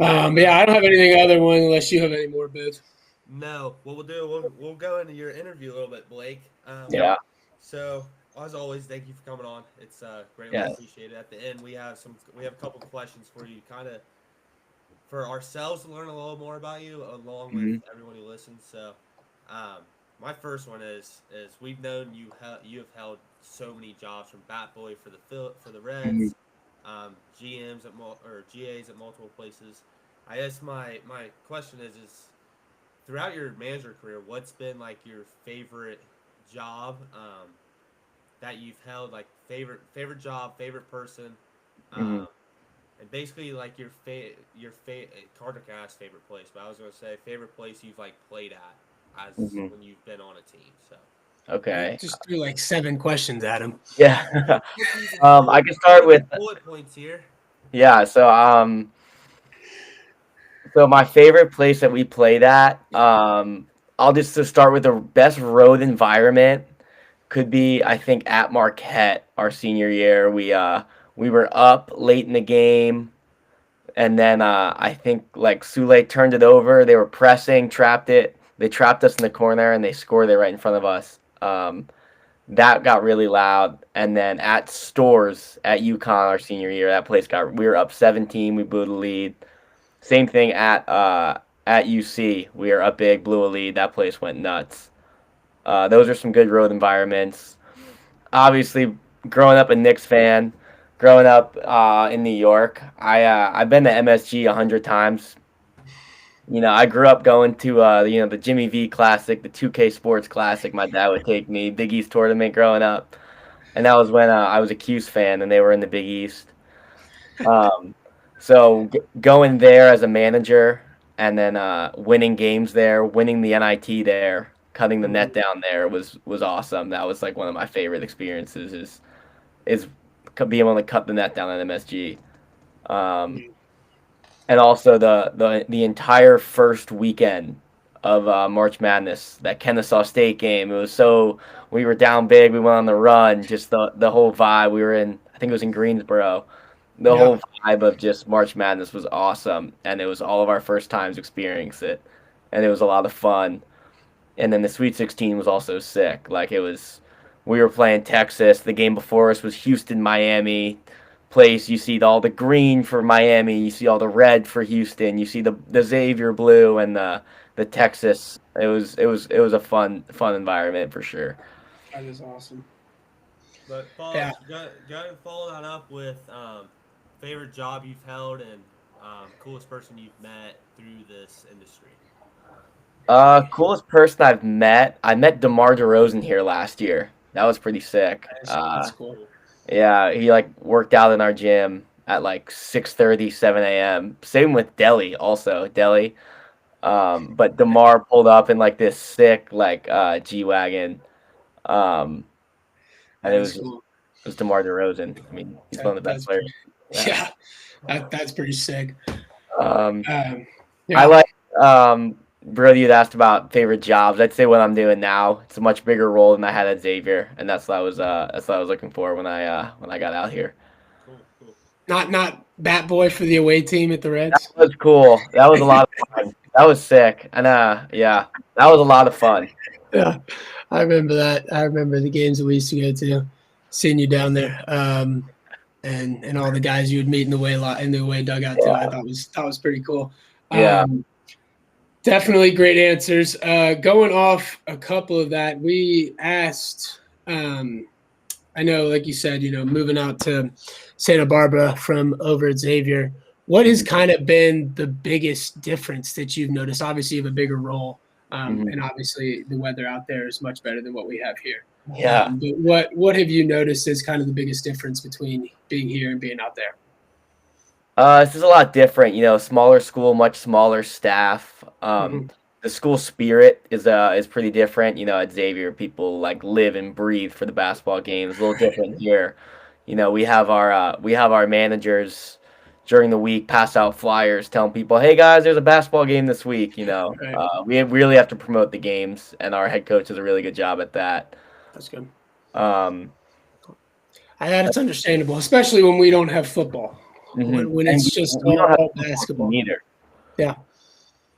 Yeah, I don't have anything other one unless you have any more, Biz. No. What we'll do, we'll go into your interview a little bit, Blake. Yeah. So as always, thank you for coming on. It's greatly appreciated. At the end, we have a couple of questions for you, kind of for ourselves to learn a little more about you, along with everyone who listens. So, my first one is we've known you have held so many jobs, from bat boy for the Reds, GAs at multiple places. I guess my question is throughout your manager career, what's been like your favorite job that you've held, like favorite job, favorite person, Mhm. and basically like your Carter asked favorite place, but I was gonna say favorite place you've like played at as Mhm. when you've been on a team. So Okay. Just threw like 7 questions at him. Yeah. using I can start with bullet points here. yeah. So my favorite place that we played at, I'll just to start with the best road environment could be I think at Marquette our senior year. We were up late in the game, and then I think like Sule turned it over. They were pressing, trapped it. They trapped us in the corner and they scored it right in front of us. That got really loud. And then at Stores at UConn our senior year, that place got we were up 17. We blew the lead. Same thing at UC. We were up big, blew a lead. That place went nuts. Those are some good road environments. Obviously, growing up a Knicks fan, growing up in New York, I've been to MSG 100 times. I grew up going to the Jimmy V Classic, the 2K Sports Classic. My dad would take me Big East tournament growing up, and that was when I was a Cuse fan and they were in the Big East. Um, so going there as a manager and then winning games there, winning the NIT there, cutting the net down there was awesome. That was like one of my favorite experiences is being able to cut the net down at MSG. And also the entire first weekend of March Madness, that Kennesaw State game. We were down big, we went on the run, just the whole vibe. We were in, I think it was in Greensboro. The Yeah. whole vibe of just March Madness was awesome, and it was all of our first times experiencing it, and it was a lot of fun. And then the Sweet 16 was also sick. We were playing Texas. The game before us was Houston, Miami. Place you see all the green for Miami, you see all the red for Houston, you see the Xavier blue and the Texas. It was a fun environment for sure. That is awesome. But Yeah. go and follow that up with favorite job you've held and coolest person you've met through this industry. Coolest person I've met. I met DeMar DeRozan here last year. That was pretty sick. That's cool. Yeah, he like worked out in our gym at like 6:30, 7 a.m. Same with Deli also. Deli. But DeMar pulled up in like this sick like G-Wagon. And That it is was cool. it was DeMar DeRozan. I mean, he's one of the best players. Yeah. That's pretty sick. Um, Yeah. I like Brody had asked about favorite jobs. I'd say what I'm doing now. It's a much bigger role than I had at Xavier, and that's what I was looking for when I got out here. Cool. Not bat boy for the away team at the Reds. That was cool. That was a lot of fun. That was sick. And yeah, that was a lot of fun. Yeah, I remember that. I remember the games that we used to go to, seeing you down there, and all the guys you would meet in the away dugout too. I thought was pretty cool. Yeah. Definitely great answers. Going off a couple of that, we asked. I know, like you said, moving out to Santa Barbara from over at Xavier. What has kind of been the biggest difference that you've noticed? Obviously, you have a bigger role, and obviously the weather out there is much better than what we have here. Yeah. But what have you noticed is kind of the biggest difference between being here and being out there? This is a lot different. Smaller school, much smaller staff. The school spirit is pretty different. At Xavier, people like live and breathe for the basketball games. A little different here. We have our managers during the week pass out flyers telling people, "Hey guys, there's a basketball game this week." Right. We really have to promote the games, and our head coach does a really good job at that. That's good. Um, That's understandable, especially when we don't have football. When it's just we don't have all basketball. either. Yeah.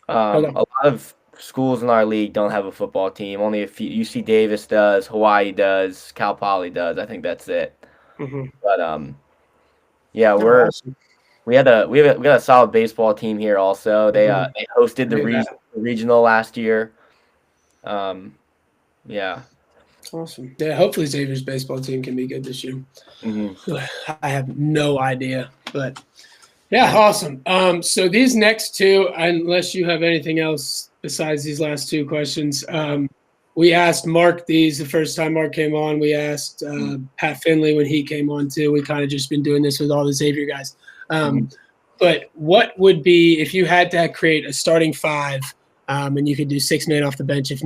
A lot of schools in our league don't have a football team. Only a few. UC Davis does, Hawaii does, Cal Poly does. I think that's it. But yeah, we got a solid baseball team here. Also, they hosted the regional last year. Yeah. Awesome. Yeah, hopefully Xavier's baseball team can be good this year. I have no idea, but yeah, awesome. So these next two, unless you have anything else besides these last two questions, we asked Mark these the first time Mark came on. We asked Pat Finley when he came on too. We kind of just been doing this with all the Xavier guys. But what would be if you had to create a starting five, and you could do 6 men off the bench if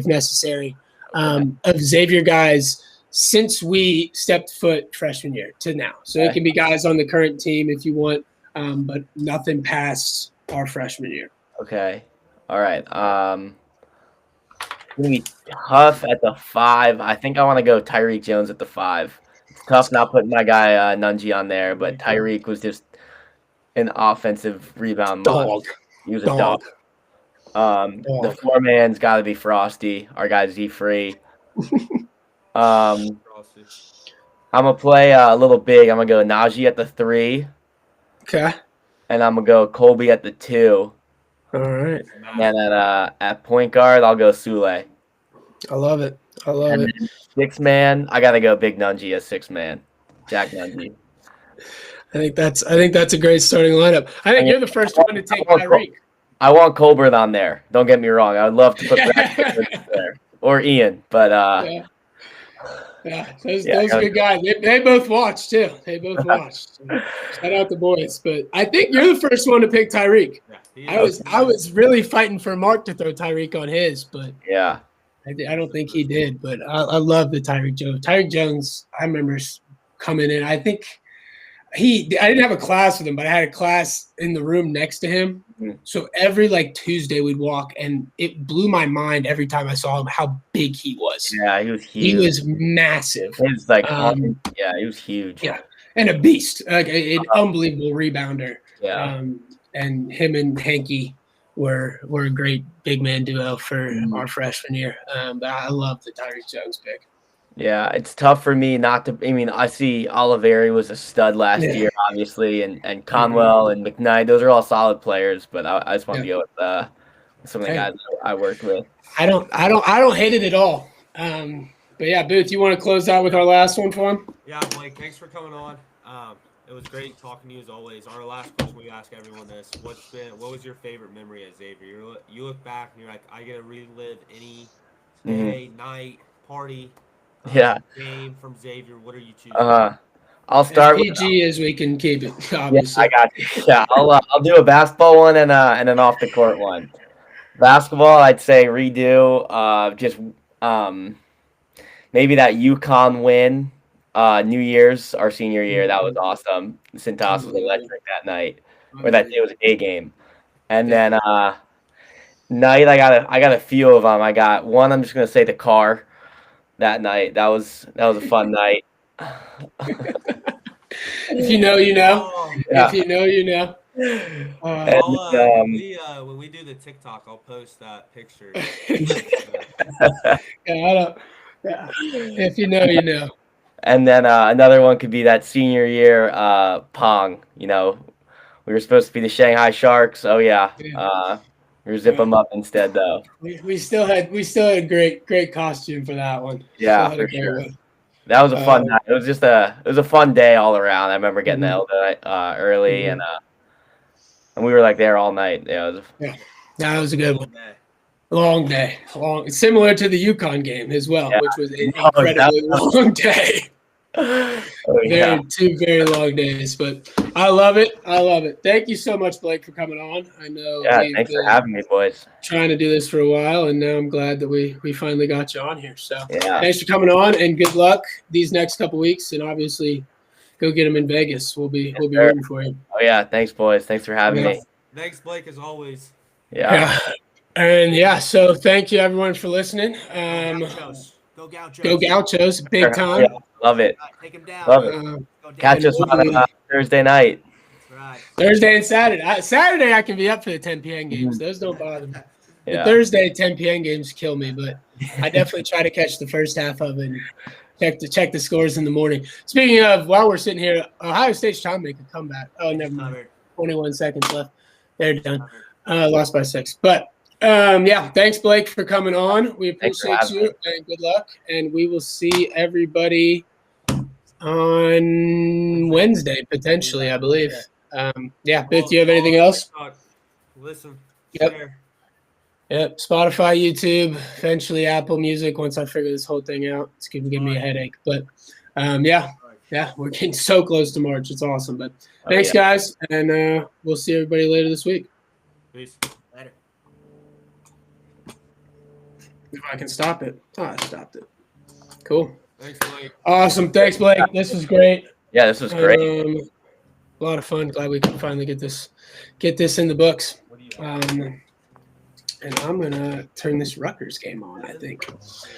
necessary, of Xavier guys since we stepped foot freshman year to now. So it can be guys on the current team if you want, but nothing past our freshman year. Okay. All right. It's gonna be tough at the 5. I think I want to go Tyreek Jones at the 5. It's tough not putting my guy Nunji on there, but Tyreek was just an offensive rebound Dog. He was a dog. The 4-man's got to be Frosty. Our guy Z-Free. I'm gonna play a little big. I'm gonna go Najee at the 3. Okay. And I'm gonna go Colby at the 2. All right. And at point guard, I'll go Sule. I love it. I love it. 6-man, I gotta go Big Nunji as 6-man. Jack Nunji. I think that's a great starting lineup. I think you're the first one to take Tyreek. I want Colbert on there. Don't get me wrong. I would love to put Brad there or Ian, but those good guys. They both watched too. They both watched. So shout out the boys. But I think you're the first one to pick Tyreek. Yeah, I was really fighting for Mark to throw Tyreek on his, but yeah, I don't think he did. But I love the Tyreek Jones. Tyreek Jones. I remember coming in. I think I didn't have a class with him, but I had a class in the room next to him. So every Tuesday we'd walk, and it blew my mind every time I saw him how big he was. Yeah, he was huge. He was massive. He was he was huge. Yeah, and a beast, like an unbelievable rebounder. Yeah, and him and Hanky were a great big man duo for our freshman year. But I love the Tyreek Jones pick. Yeah, it's tough for me not to. I mean, I see Oliveri was a stud last year, obviously, and Conwell and McKnight. Those are all solid players, but I just want to go with some of the guys I worked with. I don't hate it at all. But yeah, Booth, you want to close out with our last one for him? Yeah, Blake, thanks for coming on. It was great talking to you as always. Our last question we ask everyone this: what was your favorite memory at Xavier? You look back and you're like, I get to relive any day, night, party. Game from Xavier. What are you choosing? I'll start as PG as we can keep it. Obviously. Yeah, I got you. Yeah, I'll do a basketball one and an off the court one. Basketball, I'd say redo. Just maybe that UConn win. New Year's, our senior year, that was awesome. Cintas was electric that night, or that day was a day game. And then night, I got a few of them. I got one. I'm just gonna say the car. That night, that was a fun night. If you know, you know. Yeah. If you know, you know. When we do the TikTok, I'll post that picture. If you know, you know. And then another one could be that senior year Pong. You know, we were supposed to be the Shanghai Sharks. Oh yeah. We zip them up instead, though. We still had a great costume for that one. Yeah, for sure. That was a fun night. It was a fun day all around. I remember getting the early and we were there all night. That was a good one. Long day. Similar to the UConn game as well, which was an incredibly long day. Two very long days, but I love it. Thank you so much, Blake, for coming on. I know. Thanks for having me, boys. Trying to do this for a while, and now I'm glad that we finally got you on here. So thanks for coming on, and good luck these next couple weeks, and obviously go get them in Vegas. We'll be rooting for you. Oh yeah, thanks, boys. Thanks for having me. Thanks, Blake, as always. Yeah. And so thank you everyone for listening. Go Gauchos. Go Gauchos, big time. Yeah, love it. Take him down. Love it. Catch us on Thursday night. That's right. Thursday and Saturday. Saturday I can be up for the 10 p.m. games. Those don't bother me. Yeah. The Thursday 10 p.m. games kill me, but I definitely try to catch the first half of it and check the scores in the morning. Speaking of, while we're sitting here, Ohio State's trying to make a comeback. Oh, never mind. 21 seconds left. They're done. Lost by 6. But thanks, Blake, for coming on. We appreciate you, and good luck. And we will see everybody on Wednesday, potentially, I believe. Bith, do you have anything else? Listen. Yep. Share. Yep, Spotify, YouTube, eventually Apple Music. Once I figure this whole thing out, it's gonna give me a headache. But yeah, we're getting so close to March. It's awesome. But thanks, guys, and we'll see everybody later this week. Peace. Later. If I can stop it. Oh, I stopped it. Cool. Thanks, Blake. Awesome. Thanks, Blake. This was great. Yeah, this was great. A lot of fun. Glad we could finally get this in the books. What do you And I'm gonna turn this Rutgers game on, I think.